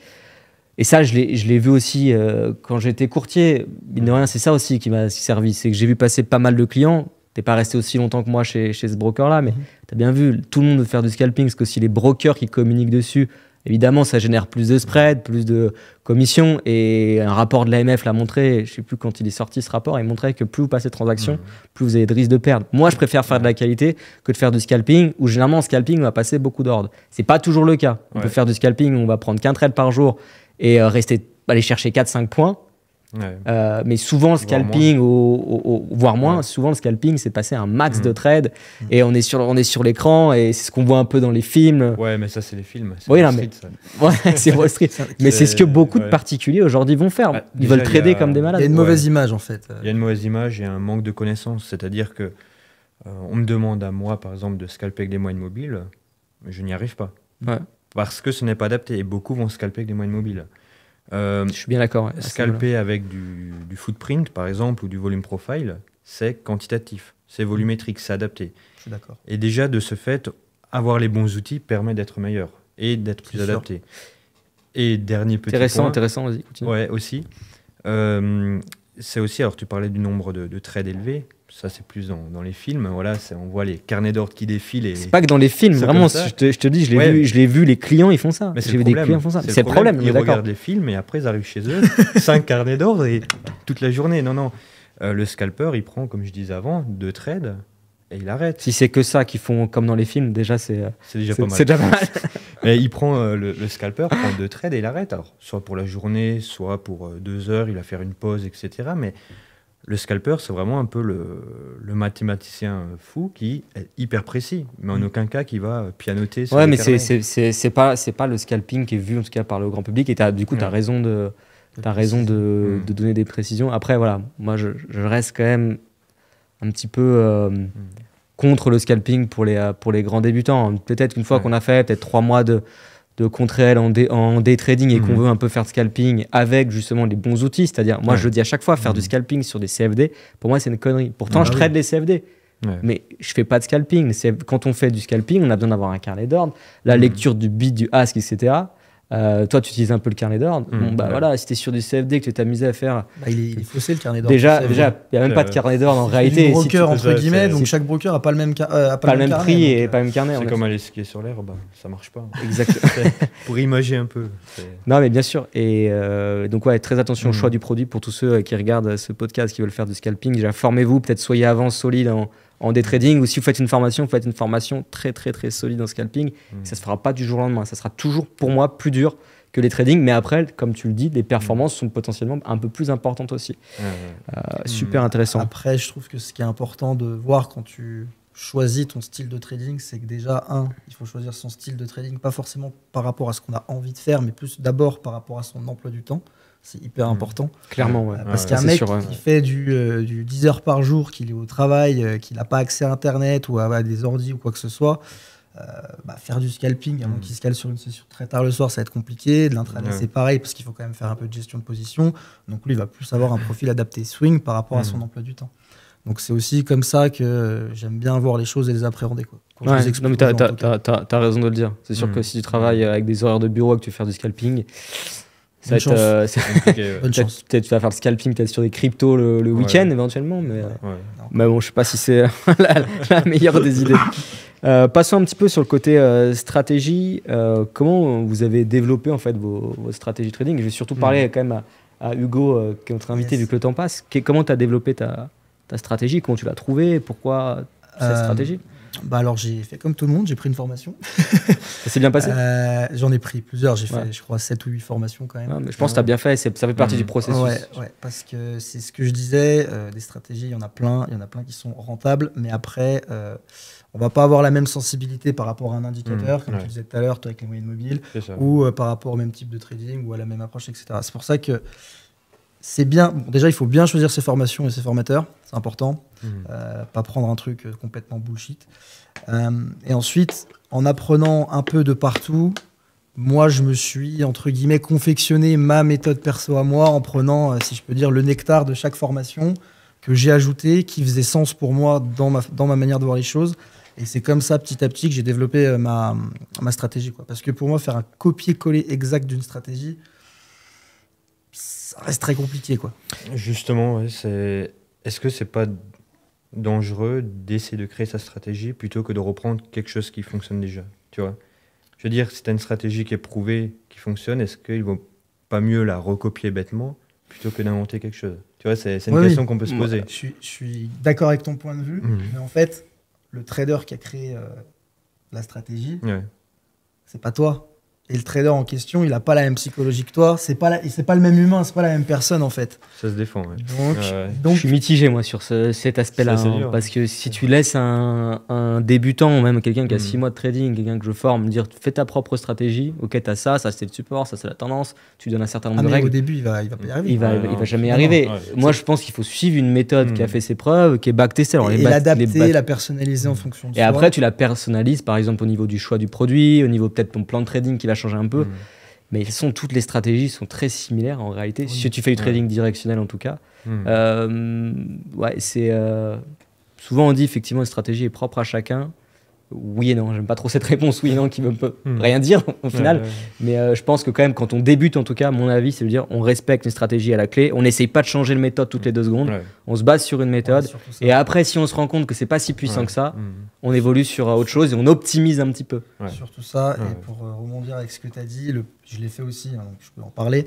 A: Et ça, je l'ai vu aussi quand j'étais courtier. Mine de rien, c'est ça aussi qui m'a servi. C'est que j'ai vu passer pas mal de clients. T'es pas resté aussi longtemps que moi chez ce broker-là, mais tu as bien vu, tout le monde veut faire du scalping, parce que si les brokers qui communiquent dessus, évidemment, ça génère plus de spread, plus de commissions. Et un rapport de l'AMF l'a montré, je ne sais plus quand il est sorti ce rapport, il montrait que plus vous passez de transactions, plus vous avez de risques de perdre. Moi, je préfère faire de la qualité que de faire du scalping, où généralement, en scalping, on va passer beaucoup d'ordres. Ce n'est pas toujours le cas. On peut faire du scalping, on va prendre qu'un trade par jour et aller chercher 4-5 points. Mais souvent le scalping, voire moins, souvent le scalping, c'est passer un max de trades et on est sur l'écran et c'est ce qu'on voit un peu dans les films.
C: Ouais, mais ça, c'est les films.
A: Oui, non, mais c'est Wall Street. Mais c'est ce que beaucoup de particuliers aujourd'hui vont faire. Ils veulent trader comme des malades.
B: Il y a une mauvaise image en fait.
C: Il y a une mauvaise image et un manque de connaissances. C'est-à-dire que on me demande à moi, par exemple, de scalper avec des moyennes mobiles, mais je n'y arrive pas. Parce que ce n'est pas adapté et beaucoup vont scalper avec des moyennes mobiles.
A: Je suis bien d'accord.
C: Scalper avec du footprint, par exemple, ou du volume profile, c'est quantitatif, c'est volumétrique, c'est adapté.
B: Je suis d'accord.
C: Et déjà, de ce fait, avoir les bons outils permet d'être meilleur et d'être plus adapté. Et dernier petit point...
A: Intéressant, vas-y, continue.
C: Ouais, aussi. C'est aussi, alors tu parlais du nombre de trades élevés, ça c'est plus dans les films, voilà, on voit les carnets d'ordre qui défilent.
A: C'est pas que dans les films, vraiment, je te dis, je l'ai vu, les clients ils font ça.
C: J'ai vu des clients font ça. C'est le problème. Ils regardent les films et après ils arrivent chez eux, 5 carnets d'ordre et toute la journée. Non. Le scalper, il prend, comme je disais avant, 2 trades et il arrête.
A: Si c'est que ça qu'ils font comme dans les films, déjà c'est
C: déjà pas mal.
A: C'est déjà pas mal.
C: Mais il prend le scalper, prend 2 trades et il arrête. Alors, soit pour la journée, soit pour 2 heures, il va faire une pause, etc. Mais Le scalper, c'est vraiment un peu le mathématicien fou qui est hyper précis, mais en aucun cas qui va pianoter sur
A: Ouais,
C: les
A: mais
C: carnets.
A: c'est pas le scalping qui est vu en tout cas par le grand public. Et du coup, tu as raison de donner des précisions. Après, voilà, moi je reste quand même un petit peu contre le scalping pour les grands débutants. Peut-être une fois qu'on a fait peut-être 3 mois de contre-réel en day trading et qu'on veut un peu faire de scalping avec justement les bons outils, c'est-à-dire moi je le dis à chaque fois, faire du scalping sur des CFD, pour moi c'est une connerie. Pourtant je trade les CFD, mais je fais pas de scalping. Quand on fait du scalping, on a besoin d'avoir un carnet d'ordre, la lecture du bid, du ask, etc. Toi, tu utilises un peu le carnet d'ordre. Voilà, si tu es sur du CFD que tu t'es amusé à faire.
B: Il est faussé le carnet d'ordre.
A: Déjà, il n'y a même pas de carnet d'ordre en réalité.
B: C'est broker entre guillemets, donc chaque broker n'a pas le même
A: pas le même prix et pas le même carnet.
C: C'est comme aller skier sur l'herbe, ça marche pas.
A: Exactement.
C: Pour imager un peu.
A: Non, mais bien sûr. Et donc, ouais, très attention au choix du produit pour tous ceux qui regardent ce podcast, qui veulent faire du scalping. Déjà, formez-vous, peut-être soyez avant solide en day trading, ou si vous faites une formation très très très solide en scalping. Ça se fera pas du jour au lendemain. Ça sera toujours pour moi plus dur que les trading, mais après, comme tu le dis, les performances sont potentiellement un peu plus importantes aussi. Super intéressant.
B: Après, je trouve que ce qui est important de voir quand tu choisis ton style de trading, c'est que déjà, il faut choisir son style de trading, pas forcément par rapport à ce qu'on a envie de faire, mais plus d'abord par rapport à son emploi du temps. C'est hyper important.
A: Clairement, ouais.
B: Parce qu'un mec qui fait du 10 heures par jour, qu'il est au travail, qu'il n'a pas accès à Internet ou à des ordis ou quoi que ce soit, faire du scalping, avant qu'il se cale sur une session très tard le soir, ça va être compliqué. De l'intraday, c'est pareil, parce qu'il faut quand même faire un peu de gestion de position. Donc lui, il va plus avoir un profil adapté swing par rapport à son emploi du temps. Donc c'est aussi comme ça que j'aime bien voir les choses et les appréhender, quoi.
A: Non, mais t'as raison de le dire. C'est sûr que si tu travailles avec des horaires de bureau et que tu fais du scalping, ça va être bonne chance. Peut-être tu vas faire le scalping peut-être sur des cryptos le week-end éventuellement, mais bon, je sais pas si c'est la meilleure des idées. Passons un petit peu sur le côté stratégie. Comment vous avez développé en fait vos stratégies trading? Je vais surtout parler quand même à Hugo, qui est notre invité, vu que le temps passe. Comment tu as développé ta stratégie? Comment tu l'as trouvée? Pourquoi cette stratégie?
B: Alors j'ai fait comme tout le monde, j'ai pris une formation.
A: Ça s'est bien passé?
B: J'en ai pris plusieurs, j'ai fait je crois 7 ou 8 formations quand même.
A: Mais je pense que tu as bien fait, ça fait partie du processus.
B: Ouais, parce que c'est ce que je disais, des stratégies, il y en a plein qui sont rentables, mais après, on va pas avoir la même sensibilité par rapport à un indicateur, comme tu disais tout à l'heure, toi avec les moyennes mobiles, ou par rapport au même type de trading, ou à la même approche, etc. C'est pour ça que c'est bien. Bon, déjà, il faut bien choisir ses formations et ses formateurs, c'est important. Pas prendre un truc complètement bullshit. Et ensuite, en apprenant un peu de partout, moi, je me suis, entre guillemets, confectionné ma méthode perso à moi en prenant, si je peux dire, le nectar de chaque formation que j'ai ajouté, qui faisait sens pour moi dans ma manière de voir les choses. Et c'est comme ça, petit à petit, que j'ai développé ma stratégie, quoi. Parce que pour moi, faire un copier-coller exact d'une stratégie, ça reste très compliqué, quoi.
C: Justement, est-ce que c'est pas dangereux d'essayer de créer sa stratégie plutôt que de reprendre quelque chose qui fonctionne déjà, tu vois? Je veux dire, si tu as une stratégie qui est prouvée, qui fonctionne, est-ce qu'il ne vaut pas mieux la recopier bêtement plutôt que d'inventer quelque chose? Tu vois, c'est une question qu'on peut se poser.
B: Je suis d'accord avec ton point de vue, mais en fait, le trader qui a créé la stratégie, c'est pas toi. Et le trader en question, il n'a pas la même psychologie que toi. C'est pas le même humain, c'est pas la même personne en fait.
C: Ça se défend.
B: Donc
A: je suis mitigé moi sur cet aspect-là, parce que si tu laisses un débutant, même quelqu'un qui a 6 mois de trading, quelqu'un que je forme, dire fais ta propre stratégie, ok t'as ça c'est le support, ça c'est la tendance, tu donnes un certain nombre de règles.
B: Au début il va pas y arriver.
A: Il va jamais y arriver. Moi je pense qu'il faut suivre une méthode qui a fait ses preuves, qui est backtestée.
B: Et l'adapter, la personnaliser en fonction de
A: soi. Et après tu la personnalises, par exemple au niveau du choix du produit, au niveau peut-être ton plan de trading qui va changer un peu. Mais toutes les stratégies sont très similaires en réalité. Si tu fais du trading directionnel en tout cas. Souvent on dit effectivement une stratégie est propre à chacun. Oui et non, j'aime pas trop cette réponse oui et non qui ne peut rien dire au final. Mais je pense que quand même quand on débute en tout cas, mon avis c'est de dire on respecte une stratégie à la clé, on n'essaye pas de changer le méthode toutes les 2 secondes, on se base sur une méthode et après si on se rend compte que c'est pas si puissant que ça, on évolue sur autre chose et on optimise un petit peu.
B: Surtout ça, et pour rebondir avec ce que tu as dit, je l'ai fait aussi, donc je peux en parler,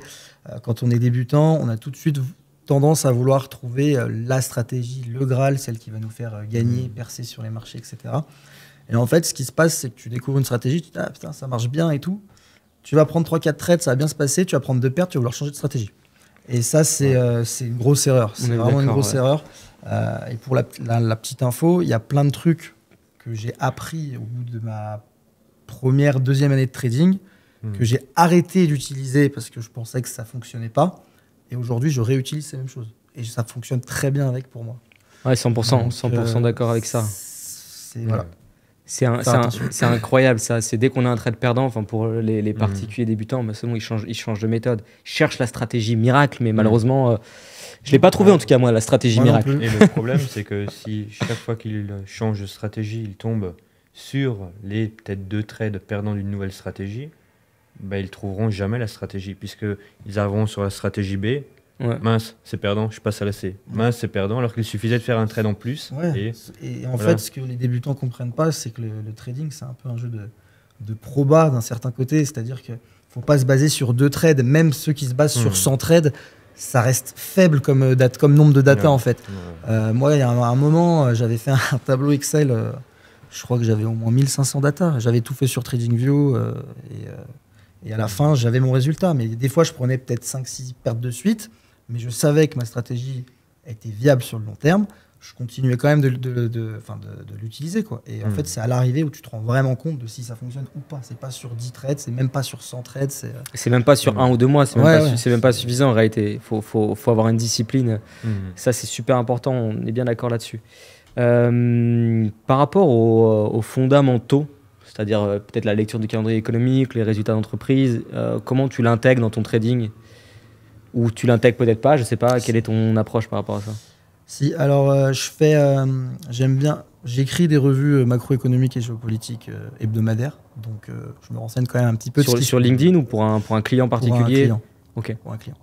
B: quand on est débutant, on a tout de suite tendance à vouloir trouver la stratégie, le Graal, celle qui va nous faire gagner, percer sur les marchés, etc. Et en fait, ce qui se passe, c'est que tu découvres une stratégie, tu te dis ah putain, ça marche bien et tout. Tu vas prendre 3-4 trades, ça va bien se passer, tu vas prendre 2 pertes, tu vas vouloir changer de stratégie. Et ça, c'est une grosse erreur. C'est vraiment une grosse
A: ouais.
B: erreur. Et pour la petite info, il y a plein de trucs que j'ai appris au bout de ma deuxième année de trading, que j'ai arrêté d'utiliser parce que je pensais que ça fonctionnait pas. Et aujourd'hui, je réutilise ces mêmes choses. Et ça fonctionne très bien avec pour moi.
A: Ouais, 100%, 100% d'accord avec ça.
B: Voilà.
A: C'est incroyable ça. C'est dès qu'on a un trade perdant, enfin pour les particuliers débutants, bah, c'est bon, ils changent de méthode. Ils cherchent la stratégie miracle, mais malheureusement, je l'ai pas trouvé en tout cas moi la stratégie miracle.
C: Et le problème, c'est que si chaque fois qu'il change de stratégie, il tombe sur les peut-être 2 trades perdants d'une nouvelle stratégie, bah, ils trouveront jamais la stratégie puisque ils arriveront sur la stratégie B.
A: Ouais.
C: Mince, c'est perdant, je passe à la C. Mince, c'est perdant, alors qu'il suffisait de faire un trade en plus.
B: Ouais. Et en fait, ce que les débutants comprennent pas, c'est que le trading, c'est un peu un jeu de proba d'un certain côté. C'est-à-dire qu'il ne faut pas se baser sur 2 trades. Même ceux qui se basent sur 100 trades, ça reste faible comme nombre de data en fait. Moi, il y a un moment, j'avais fait un tableau Excel. Je crois que j'avais au moins 1500 data. J'avais tout fait sur TradingView. Et à la fin, j'avais mon résultat. Mais des fois, je prenais peut-être 5-6 pertes de suite. Mais je savais que ma stratégie était viable sur le long terme. Je continuais quand même de l'utiliser, quoi. Et en fait, c'est à l'arrivée où tu te rends vraiment compte de si ça fonctionne ou pas. C'est pas sur 10 trades, c'est même pas sur 100 trades.
A: C'est même pas sur 1 ou 2 mois, c'est même pas suffisant en réalité. Faut avoir une discipline. Ça, c'est super important. On est bien d'accord là-dessus. Par rapport aux fondamentaux, c'est-à-dire peut-être la lecture du calendrier économique, les résultats d'entreprise, comment tu l'intègres dans ton trading? Ou tu l'intègres peut-être pas, je sais pas, quelle est ton approche par rapport à ça?
B: Si, alors j'aime bien, j'écris des revues macroéconomiques et géopolitiques hebdomadaires, donc je me renseigne quand même un petit peu.
A: Sur LinkedIn ou pour un client particulier?
B: Pour un client.
A: Ok.
B: Pour un client.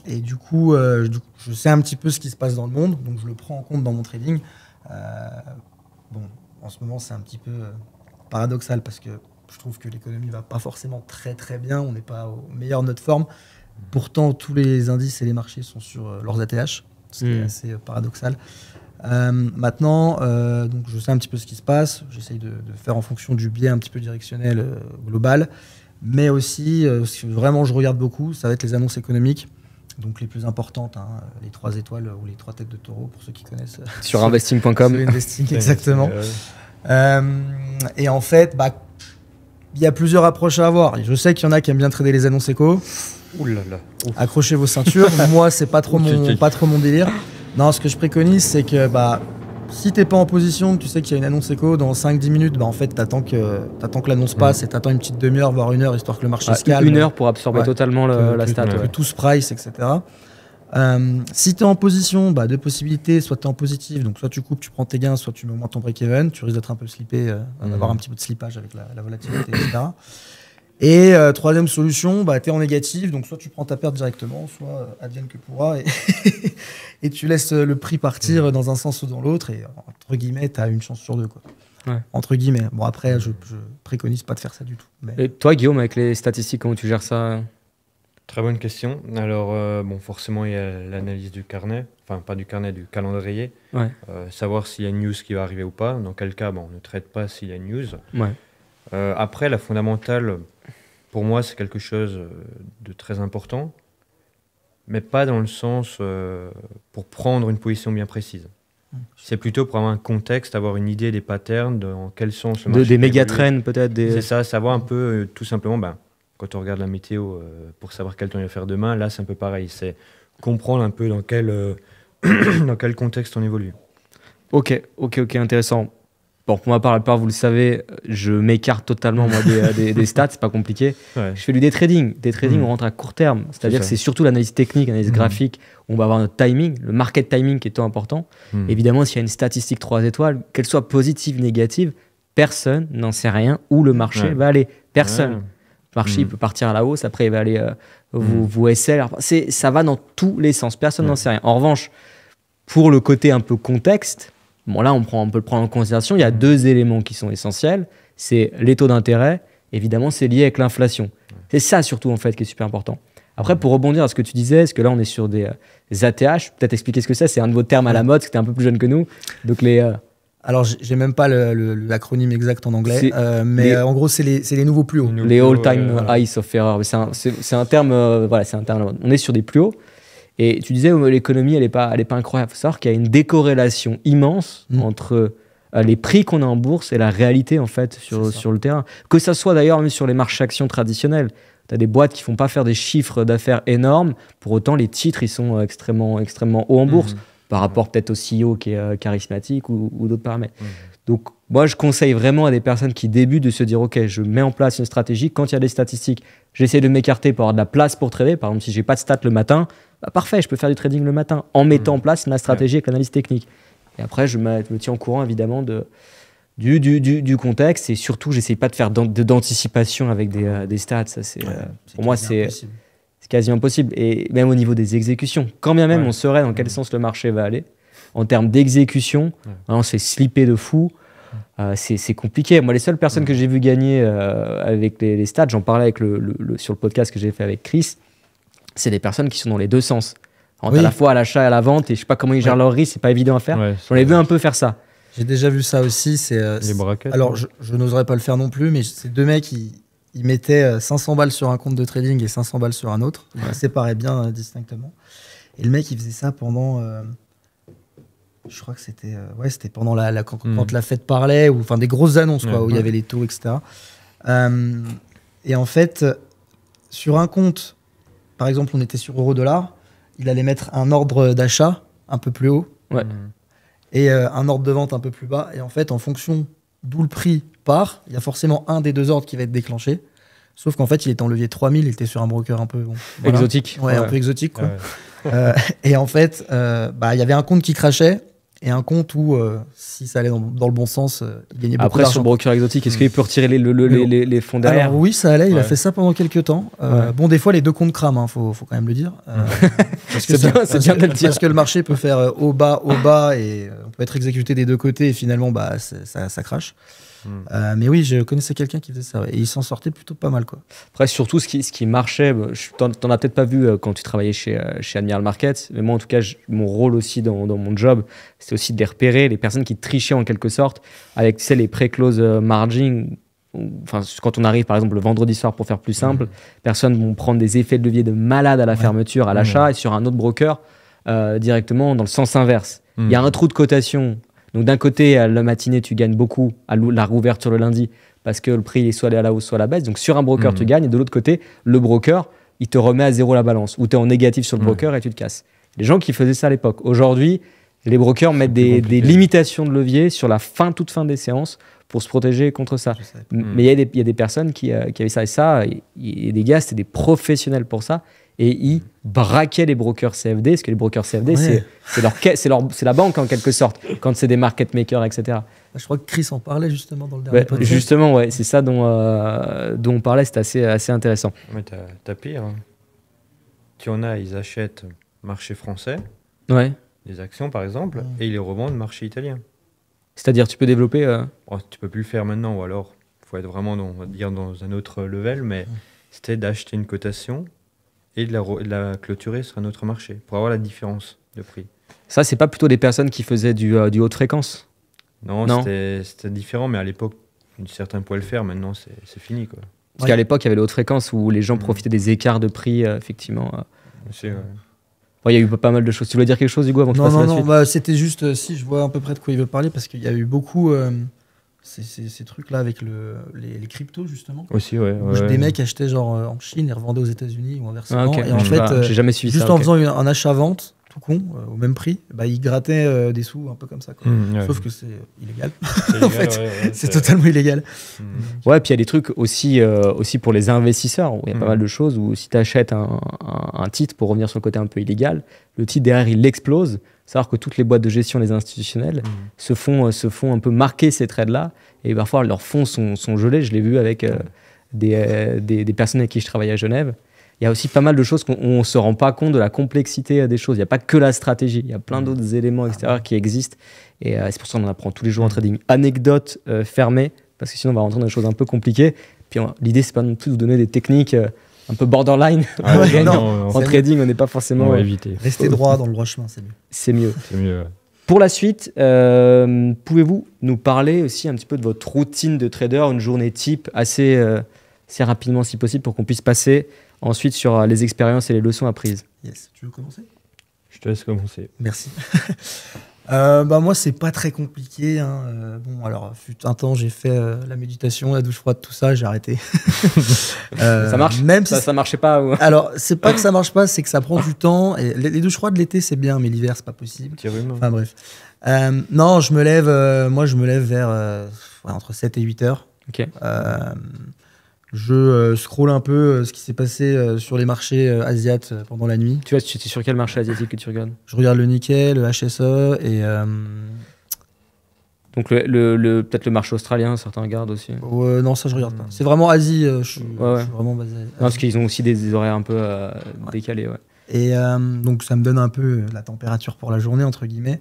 B: Et du coup, je sais un petit peu ce qui se passe dans le monde, donc je le prends en compte dans mon trading. Bon, en ce moment, c'est un petit peu paradoxal parce que je trouve que l'économie va pas forcément très très bien, on n'est pas au meilleur de notre forme. Pourtant, tous les indices et les marchés sont sur leurs ATH, ce qui est assez paradoxal. Maintenant, donc je sais un petit peu ce qui se passe, j'essaye de faire en fonction du biais un petit peu directionnel global, mais aussi, ce que vraiment je regarde beaucoup, ça va être les annonces économiques, donc les plus importantes, hein, les 3 étoiles ou les 3 têtes de taureau, pour ceux qui connaissent.
A: Sur investing.com.
B: Sur investing, exactement. Et en fait, il y a plusieurs approches à avoir. Je sais qu'il y en a qui aiment bien trader les annonces éco.
C: Ouh là là.
B: Accrochez vos ceintures. Moi, c'est pas trop mon délire. Non, ce que je préconise, c'est que si t'es pas en position, que tu sais qu'il y a une annonce éco dans 5-10 minutes, en fait, t'attends que l'annonce passe et t'attends une petite demi-heure, voire 1 heure, histoire que le marché se calme.
A: 1 heure pour absorber totalement la stat.
B: Que tout se price, etc. Si tu es en position, 2 possibilités, soit tu es en positif, donc soit tu coupes, tu prends tes gains, soit tu mets au moins ton break-even, tu risques d'être un peu slippé, d'avoir un petit peu de slippage avec la volatilité, etc. Et 3e solution, tu es en négatif, donc soit tu prends ta perte directement, soit advienne que pourra, et tu laisses le prix partir dans un sens ou dans l'autre, et entre guillemets, tu as une chance sur 2. Quoi.
A: Ouais.
B: Entre guillemets. Bon, après, je préconise pas de faire ça du tout. Mais...
A: Et toi, Guillaume, avec les statistiques, comment tu gères ça?
C: Très bonne question. Alors, forcément, il y a l'analyse du carnet, enfin, pas du carnet, du calendrier.
A: Ouais.
C: Savoir s'il y a une news qui va arriver ou pas. Dans quel cas, on ne traite pas s'il y a une news.
A: Ouais.
C: Après, la fondamentale, pour moi, c'est quelque chose de très important, mais pas dans le sens pour prendre une position bien précise. C'est plutôt pour avoir un contexte, avoir une idée des patterns, dans quel sens le marché
A: des méga-trends peut-être.
C: C'est ça, savoir un peu, tout simplement, quand on regarde la météo pour savoir quel temps il va faire demain, là c'est un peu pareil, c'est comprendre un peu dans quel contexte on évolue.
A: Ok, intéressant. Bon, pour ma part, vous le savez, je m'écarte totalement moi, des stats, c'est pas compliqué.
C: Ouais.
A: Je fais du day trading. Day trading, on rentre à court terme. C'est-à-dire que c'est surtout l'analyse technique, l'analyse graphique, où on va avoir notre timing, le market timing qui est tant important. Évidemment, s'il y a une statistique 3 étoiles, qu'elle soit positive, négative, personne n'en sait rien où le marché va aller. Personne. Le marché il peut partir à la hausse, après il va aller vous SL. Ça va dans tous les sens, personne n'en sait rien. En revanche, pour le côté un peu contexte, bon là on peut le prendre en considération, il y a 2 éléments qui sont essentiels, c'est les taux d'intérêt, évidemment c'est lié avec l'inflation. C'est ça surtout en fait qui est super important. Après pour rebondir à ce que tu disais, parce que là on est sur des ATH, peut-être expliquer ce que c'est un de vos termes à la mode, parce que tu es un peu plus jeune que nous, donc les
B: Alors, j'ai même pas l'acronyme exact en anglais, mais en gros, c'est les nouveaux plus hauts.
A: Les all-time highs of error. C'est un terme, voilà, c'est un terme. On est sur des plus hauts. Et tu disais, l'économie, elle est pas incroyable. Il faut savoir qu'il y a une décorrélation immense entre les prix qu'on a en bourse et la réalité, en fait, sur le terrain. Que ça soit d'ailleurs même sur les marchés actions traditionnels. Tu as des boîtes qui font pas faire des chiffres d'affaires énormes. Pour autant, les titres, ils sont extrêmement hauts en bourse. Par rapport peut-être au CEO qui est charismatique ou d'autres paramètres. Donc, moi, je conseille vraiment à des personnes qui débutent de se dire, OK, je mets en place une stratégie. Quand il y a des statistiques, j'essaie de m'écarter pour avoir de la place pour trader. Par exemple, si j'ai pas de stats le matin, bah, parfait, je peux faire du trading le matin en mettant en place ma stratégie avec l'analyse technique. Et après, je me tiens au courant, évidemment, du contexte. Et surtout, j'essaie pas de faire d'anticipation avec des stats. Ça, pour moi, c'est quasi impossible. Et même au niveau des exécutions, quand bien même on saurait dans quel sens le marché va aller, en termes d'exécution, on se fait slipper de fou. C'est compliqué. Moi, les seules personnes que j'ai vu gagner avec les stats, j'en parlais sur le podcast que j'ai fait avec Chris, c'est des personnes qui sont dans les deux sens. À la fois à l'achat et à la vente, et je sais pas comment ils gèrent leur risque, c'est pas évident à faire. J'en ai vu un peu faire ça.
B: J'ai déjà vu ça aussi.
C: Les braquettes.
B: Alors, je n'oserais pas le faire non plus, mais c'est deux mecs ils mettaient 500 balles sur un compte de trading et 500 balles sur un autre. Ils les séparaient bien distinctement. Et le mec, il faisait ça pendant... je crois que c'était pendant quand la Fed parlait, ou enfin des grosses annonces, où il y avait les taux, etc. Et en fait, sur un compte, par exemple, on était sur euro-dollar, il allait mettre un ordre d'achat un peu plus haut et un ordre de vente un peu plus bas. Et en fait, en fonction d'où le prix part, il y a forcément un des deux ordres qui va être déclenché. Sauf qu'en fait, il était en levier 3000, il était sur un broker un peu...
A: exotique.
B: Un peu exotique, quoi. Et en fait, il y avait un compte qui crachait et un compte où, si ça allait dans le bon sens, il gagnait beaucoup d'argent.
A: Après, sur le broker exotique, est-ce qu'il peut retirer les fonds derrière?
B: Alors oui, ça allait, il a fait ça pendant quelques temps. Bon, des fois, les deux comptes crament, faut quand même le dire.
A: C'est bien de le dire.
B: Parce que le marché peut faire haut, bas, et on peut être exécuté des deux côtés, et finalement, ça crache. Mais oui, je connaissais quelqu'un qui faisait ça, et il s'en sortait plutôt pas mal, quoi.
A: Après, surtout, ce qui marchait, t'en as peut-être pas vu quand tu travaillais chez Admiral Markets, mais moi, en tout cas, mon rôle aussi dans mon job, c'était aussi de les repérer, les personnes qui trichaient en quelque sorte, avec les pré-close margin. Enfin, quand on arrive, par exemple, le vendredi soir, pour faire plus simple, personnes vont prendre des effets de levier de malade à la fermeture, à l'achat, et sur un autre broker, directement dans le sens inverse. Il y a un trou de cotation. Donc d'un côté, à la matinée, tu gagnes beaucoup à la réouverture le lundi parce que le prix est soit allé à la hausse, soit à la baisse. Donc sur un broker, tu gagnes. Et de l'autre côté, le broker, il te remet à zéro la balance. Ou tu es en négatif sur le broker et tu te casses. Les gens qui faisaient ça à l'époque. Aujourd'hui, les brokers mettent des limitations de levier sur la toute fin des séances pour se protéger contre ça. Mais il y a des personnes qui avaient ça. Et ça, et des gars, c'était des professionnels pour ça. Et ils braquaient les brokers CFD, parce que les brokers CFD, c'est la banque en quelque sorte, quand c'est des market makers, etc.
B: Je crois que Chris en parlait justement dans le dernier podcast.
A: Justement, c'est ça dont on parlait, c'était assez intéressant.
C: Mais t'as pire. Hein. Tu en as, ils achètent marché français, des actions par exemple, et ils les revendent marché italien.
A: C'est-à-dire, tu peux développer...
C: Tu peux plus le faire maintenant, ou alors, il faut être vraiment dans un autre level, mais c'était d'acheter une cotation et de la clôturer sur un autre marché pour avoir la différence de prix.
A: Ça, c'est pas plutôt des personnes qui faisaient du haute fréquence?
C: Non. C'était différent, mais à l'époque, certains pouvaient le faire, maintenant c'est fini, quoi.
A: Parce qu'à l'époque, il y avait les hautes fréquences où les gens profitaient des écarts de prix, effectivement. Il y a eu pas mal de choses. Tu voulais dire quelque chose, Hugo, avant que je passe à la suite?
B: C'était juste, si je vois à peu près de quoi il veut parler, parce qu'il y a eu beaucoup... ces trucs-là avec les cryptos, justement.
C: Aussi,
B: Des mecs achetaient genre en Chine et revendaient aux États-Unis ou inversement. Et en fait,
A: j'ai jamais suivi
B: juste
A: ça,
B: en faisant un achat-vente, tout con, au même prix, ils grattaient des sous un peu comme ça, quoi. Sauf que c'est illégal. En fait, c'est totalement illégal.
A: Ouais, puis il y a des trucs aussi pour les investisseurs, où il y a pas mal de choses où si tu achètes un titre, pour revenir sur le côté un peu illégal, le titre derrière, il explose. Savoir que toutes les boîtes de gestion, les institutionnels, se font un peu marquer ces trades-là. Et parfois, leurs fonds sont gelés. Je l'ai vu avec des personnes avec qui je travaille à Genève. Il y a aussi pas mal de choses qu'on ne se rend pas compte de la complexité des choses. Il n'y a pas que la stratégie. Il y a plein d'autres éléments extérieurs qui existent. Et c'est pour ça qu'on en apprend tous les jours en trading. Anecdote fermée, parce que sinon, on va rentrer dans des choses un peu compliquées. Puis l'idée, c'est pas non plus de vous donner des techniques... un peu borderline. En trading, on n'est pas forcément...
C: éviter.
B: Rester droit dans le droit chemin, c'est mieux.
A: C'est mieux. Pour la suite, pouvez-vous nous parler aussi un petit peu de votre routine de trader, une journée type assez rapidement si possible pour qu'on puisse passer ensuite sur les expériences et les leçons apprises.
B: Yes. Tu veux commencer?
C: Je te laisse commencer.
B: Merci. Moi, c'est pas très compliqué. Hein. Bon, alors, fut un temps, j'ai fait la méditation, la douche froide, tout ça, j'ai arrêté.
A: Ça marche?
B: Même
A: ça,
B: si
A: ça marchait pas ou...
B: Alors, c'est pas que ça marche pas, c'est que ça prend du temps. Et les douches froides l'été, c'est bien, mais l'hiver, c'est pas possible.
C: Petit rhume.
B: Enfin, bref. Non, je me lève vers entre 7 et 8 heures.
A: Ok.
B: Je scrolle un peu ce qui s'est passé sur les marchés asiates pendant la nuit.
A: Tu vois, tu es sur quel marché asiatique que tu regardes?
B: Je regarde le Nikkei, le HSE et...
A: Donc peut-être le marché australien, certains regardent aussi.
B: non, ça je regarde pas. C'est vraiment Asie, je suis vraiment basé Asie.
A: Non, parce qu'ils ont aussi des horaires un peu décalés. Ouais.
B: Et donc ça me donne un peu la température pour la journée, entre guillemets.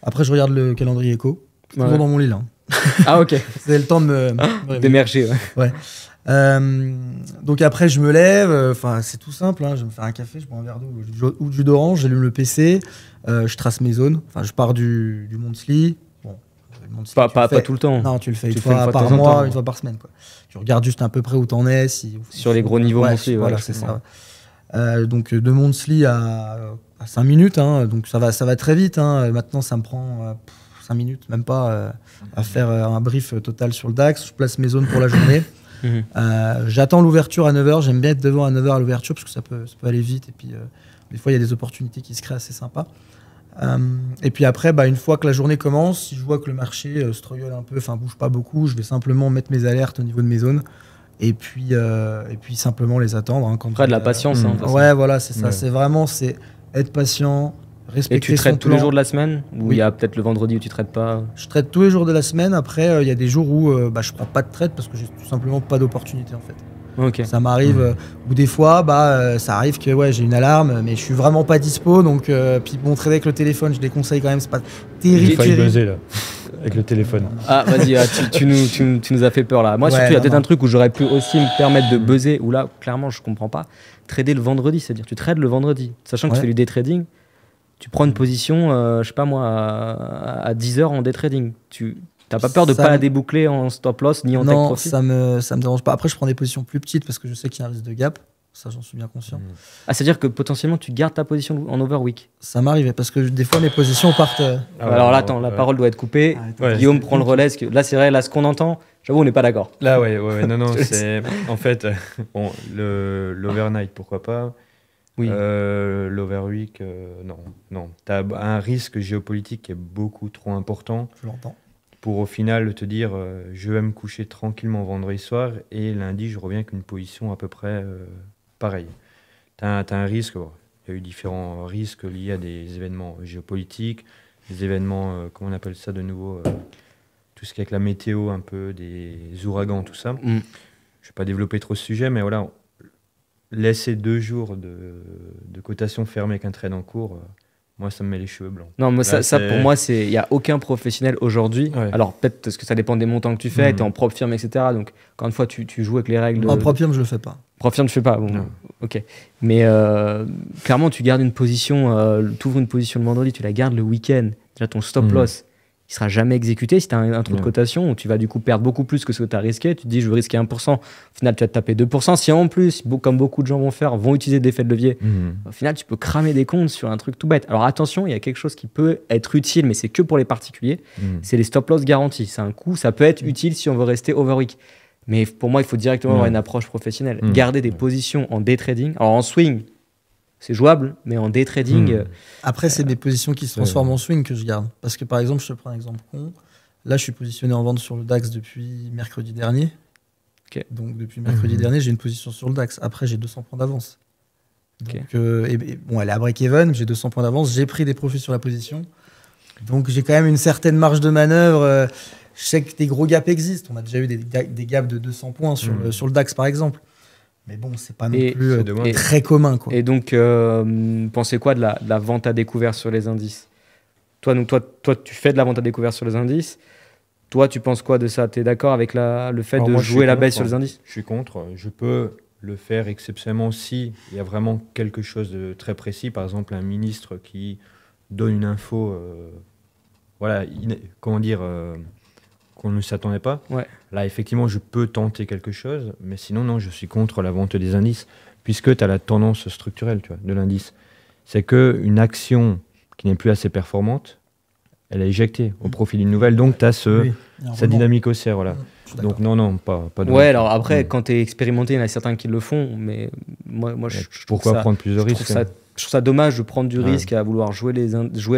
B: Après, je regarde le calendrier éco. Toujours dans mon lit, là.
A: Ah, ok.
B: C'est le temps de me
A: d'émerger,
B: ouais. Donc après, je me lève. Enfin, c'est tout simple. Hein, je vais me faire un café, je bois un verre d'eau ou du jus d'orange, j'allume le PC, je trace mes zones. Enfin, je pars du Monthly. Bon, le Monthly,
A: pas tout le temps.
B: Non, tu le fais une fois par mois, une fois par semaine. Quoi. Tu regardes juste à peu près où t'en es.
A: Sur les gros niveaux monthly.
B: Voilà, c'est ça. Donc de Monthly à 5 minutes. Hein, donc ça va très vite. Hein. Maintenant, ça me prend 5 minutes, même pas, à faire un brief total sur le DAX. Je place mes zones pour la journée. J'attends l'ouverture à 9h. J'aime bien être devant à 9h à l'ouverture parce que ça peut aller vite. Et puis, des fois, il y a des opportunités qui se créent assez sympas. Et puis après, une fois que la journée commence, si je vois que le marché struggle un peu, enfin bouge pas beaucoup, je vais simplement mettre mes alertes au niveau de mes zones. Et puis simplement les attendre. Hein,
A: après, de la patience.
B: Ouais, voilà, c'est ça. C'est vraiment être patient.
A: Et tu traites tous les jours de la semaine? Ou il y a peut-être le vendredi où tu traites pas?
B: Je traite tous les jours de la semaine. Après, il y a des jours où je prends pas de trade parce que j'ai tout simplement pas d'opportunité en fait.
A: Okay.
B: Ça m'arrive, ou des fois, ça arrive que j'ai une alarme, mais je suis vraiment pas dispo. Donc, puis bon, trader avec le téléphone, je déconseille quand même, c'est pas terrible.
C: Il faille buzzer là, avec le téléphone.
A: Ah, vas-y, tu nous as fait peur là. Moi, surtout, il y a peut-être un truc où j'aurais pu aussi me permettre de buzzer, où là, clairement, je comprends pas. Trader le vendredi, c'est-à-dire tu trades le vendredi, sachant que tu fais du day trading. Tu prends une position, je sais pas moi, à 10 heures en day trading. Tu n'as pas peur de pas la déboucler en stop loss ni en take profit?
B: Non, ça me dérange pas. Après, je prends des positions plus petites parce que je sais qu'il y a un risque de gap. Ça, j'en suis bien conscient.
A: Ah, c'est-à-dire que potentiellement, tu gardes ta position en overweek?
B: Ça m'arrive parce que des fois, mes positions partent...
A: Alors là, attends, la parole doit être coupée. Guillaume prend le relais. Là, c'est vrai, là, ce qu'on entend, j'avoue, on n'est pas d'accord.
C: Là, non, c'est... En fait, l'overnight, pourquoi pas.
A: Oui.
C: L'overweek, non. Tu as un risque géopolitique qui est beaucoup trop important.
B: Je l'entends.
C: Pour au final te dire je vais me coucher tranquillement vendredi soir et lundi je reviens avec une position à peu près pareille. Tu as un risque, il y a eu différents risques liés à des événements géopolitiques, des événements, comment on appelle ça de nouveau, tout ce qui est avec la météo un peu, des ouragans, tout ça. Je ne vais pas développer trop ce sujet, mais voilà, laisser 2 jours de cotation fermée avec un trade en cours... Moi, ça me met les cheveux blancs.
A: Non, moi, ça pour moi, il n'y a aucun professionnel aujourd'hui. Ouais. Alors, peut-être parce que ça dépend des montants que tu fais, tu es en propre firme, etc. Donc, encore une fois, tu joues avec les règles.
B: En propre firme, je ne le fais pas.
A: Propre firme, tu ne fais pas. Bon, ok. Mais clairement, tu gardes une position, tu ouvres une position le vendredi, tu la gardes le week-end. Déjà, ton stop loss, il ne sera jamais exécuté si tu as un trou de cotation où tu vas du coup perdre beaucoup plus que ce que tu as risqué. Tu te dis, je veux risquer 1%. Au final, tu vas te taper 2%. Si en plus, comme beaucoup de gens vont faire, vont utiliser des effets de levier, au final, tu peux cramer des comptes sur un truc tout bête. Alors attention, il y a quelque chose qui peut être utile, mais c'est que pour les particuliers. C'est les stop loss garantis. C'est un coup, ça peut être utile si on veut rester overweek. Mais pour moi, il faut directement avoir une approche professionnelle. Garder des positions en day trading. Alors en swing, c'est jouable, mais en day trading...
B: Après, c'est des positions qui se transforment en swing que je garde. Parce que par exemple, je te prends un exemple con. Là, je suis positionné en vente sur le DAX depuis mercredi dernier.
A: Okay.
B: Donc depuis mercredi dernier, j'ai une position sur le DAX. Après, j'ai 200 points d'avance. Donc, bon, elle est à break-even, j'ai 200 points d'avance. J'ai pris des profits sur la position. Donc j'ai quand même une certaine marge de manœuvre. Je sais que des gros gaps existent. On a déjà eu des gaps de 200 points sur le DAX, par exemple. Mais bon, c'est pas non plus très commun, quoi.
A: Et donc, pensez quoi de la vente à découvert sur les indices? Toi, tu fais de la vente à découvert sur les indices. Toi, tu penses quoi de ça? Tu es d'accord avec le fait de jouer la baisse sur les indices?
C: Je suis contre. Je peux le faire exceptionnellement si il y a vraiment quelque chose de très précis. Par exemple, un ministre qui donne une info voilà, comment dire, qu'on ne s'attendait pas.
A: Ouais.
C: Là, effectivement, je peux tenter quelque chose, mais sinon, non, je suis contre la vente des indices, puisque tu as la tendance structurelle, tu vois, de l'indice. C'est qu'une action qui n'est plus assez performante, elle est éjectée au profit d'une nouvelle, donc tu as cette dynamique haussière. Voilà. Donc non, pas de
A: Ouais, alors après, quand tu es expérimenté, il y en a certains qui le font, mais moi je trouve
C: pourquoi prendre plus de risques
A: je trouve ça dommage de prendre du risque à vouloir jouer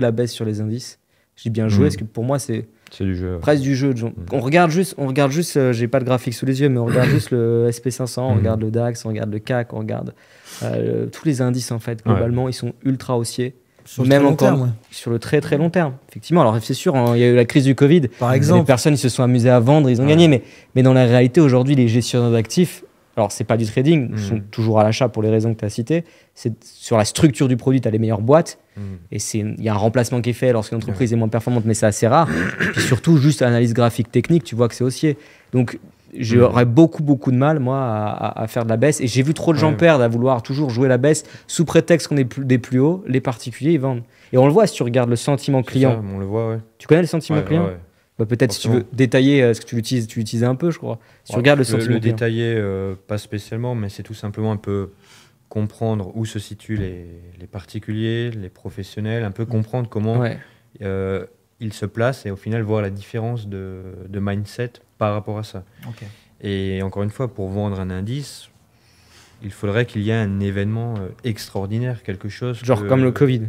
A: la baisse sur les indices. Je dis bien jouer, parce que pour moi, c'est
C: du jeu.
A: Presque du jeu. On regarde juste, j'ai pas de graphique sous les yeux, mais on regarde juste le SP500, on regarde le DAX, on regarde le CAC, on regarde tous les indices en fait. Globalement, ils sont ultra haussiers.
B: Sur le très long terme,
A: sur le très très long terme. Effectivement, alors c'est sûr, il y a eu la crise du Covid.
B: Par exemple,
A: les personnes ils se sont amusées à vendre, ils ont gagné, mais dans la réalité aujourd'hui, les gestionnaires d'actifs, alors c'est pas du trading, ils sont toujours à l'achat pour les raisons que tu as citées. C'est sur la structure du produit, tu as les meilleures boîtes. Et il y a un remplacement qui est fait lorsqu'une entreprise est moins performante, mais c'est assez rare. Et puis surtout, juste analyse graphique technique, tu vois que c'est haussier. Donc j'aurais beaucoup de mal, moi, à faire de la baisse. Et j'ai vu trop de gens perdre à vouloir toujours jouer la baisse sous prétexte qu'on est des plus hauts. Les particuliers, ils vendent. Et on le voit si tu regardes le sentiment client.
C: Ça, on le voit, ouais.
A: Tu connais le sentiment client Bah, peut-être si tu veux détailler ce que tu l'utilisais un peu, je crois. Si tu regardes le sentiment client.
C: Le détailler, pas spécialement, mais c'est tout simplement un peu comprendre où se situent les particuliers, les professionnels, un peu comprendre comment ils se placent et au final voir la différence de mindset par rapport à ça. Et encore une fois, pour vendre un indice, il faudrait qu'il y ait un événement extraordinaire, quelque chose.
A: Genre comme le Covid.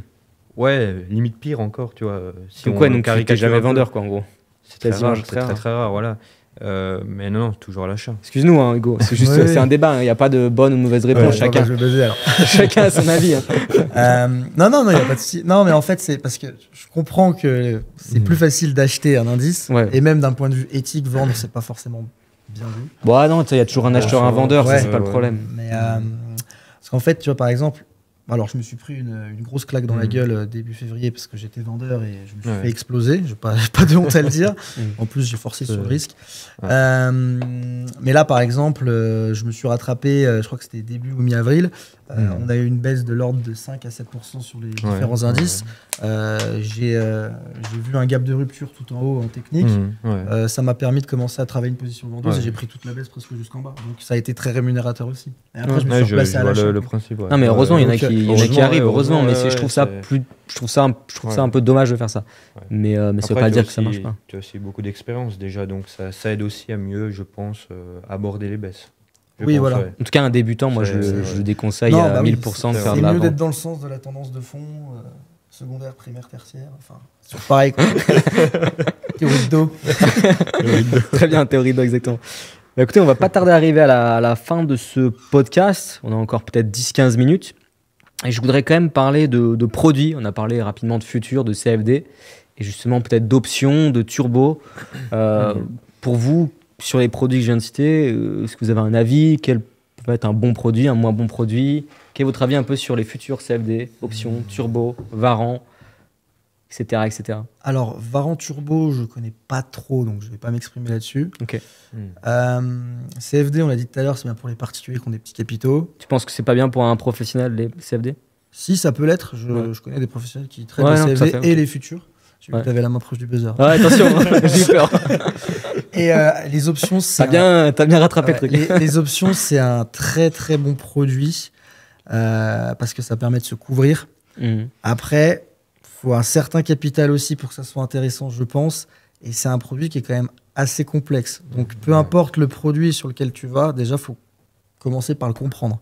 C: Ouais, limite pire encore, tu vois. Si
A: donc t'es jamais vendeur, quoi, en gros.
C: C'est très rare, voilà. Mais non, toujours à l'achat.
A: Excuse-nous, hein, Hugo, c'est juste c'est un débat, il n'y a pas de bonne ou mauvaise réponse. Chacun a son avis.
B: Non, il n'y a pas de souci. Non, mais en fait, c'est parce que je comprends que c'est plus facile d'acheter un indice, et même d'un point de vue éthique, vendre, c'est pas forcément bien vu.
A: Bon, non, il y a toujours un acheteur, un vendeur, ça, c'est pas le problème.
B: Mais parce qu'en fait, tu vois, par exemple, alors je me suis pris une grosse claque dans la gueule début février parce que j'étais vendeur et je me suis fait exploser. Je n'ai pas de honte à le dire. En plus, j'ai forcé sur le risque. Mais là, par exemple, je me suis rattrapé, je crois que c'était début ou mi-avril. On a eu une baisse de l'ordre de 5 à 7% sur les différents indices. J'ai vu un gap de rupture tout en haut en technique. Ça m'a permis de commencer à travailler une position vendeuse et j'ai pris toute la baisse presque jusqu'en bas. Donc ça a été très rémunérateur aussi. Et après, je me suis replacé à l'achat.
C: Le principe.
A: Non, mais heureusement, il y en a qui arrivent, heureusement, mais je trouve ça un peu dommage de faire ça. Mais ça ne veut pas dire que ça marche pas.
C: Tu as aussi beaucoup d'expérience déjà, donc ça aide aussi à mieux, je pense, aborder les baisses.
B: Voilà.
A: En tout cas, un débutant, moi, je le déconseille à 1000% de faire de la vente.
B: C'est mieux d'être dans le sens de la tendance de fond, secondaire, primaire, tertiaire. Enfin, c'est pareil, quoi. Théorie de dos.
A: Très bien, théorie de dos, exactement. Bah, écoutez, on va pas tarder à arriver à la fin de ce podcast. On a encore peut-être 10-15 minutes. Et je voudrais quand même parler de produits. On a parlé rapidement de futurs, de CFD, et justement peut-être d'options, de turbo. Pour vous, sur les produits que je viens de citer, est-ce que vous avez un avis? Quel peut être un bon produit, un moins bon produit? Quel est votre avis un peu sur les futurs CFD, options, turbo, Varan, etc., etc.
B: Alors, Varan Turbo, je ne connais pas trop, donc je ne vais pas m'exprimer là-dessus. CFD, on l'a dit tout à l'heure, c'est bien pour les particuliers qui ont des petits capitaux.
A: Tu penses que c'est pas bien pour un professionnel, les CFD?
B: Si, ça peut l'être. Je connais des professionnels qui traitent les CFD et les futurs. Tu avais la main proche du buzzer.
A: Ouais, attention, j'ai eu peur.
B: Et les options, c'est...
A: T'as bien rattrapé le truc.
B: Les options, c'est un très très bon produit parce que ça permet de se couvrir. Après, il faut un certain capital aussi pour que ça soit intéressant, je pense. Et c'est un produit qui est quand même assez complexe. Donc, peu importe le produit sur lequel tu vas, déjà, il faut commencer par le comprendre.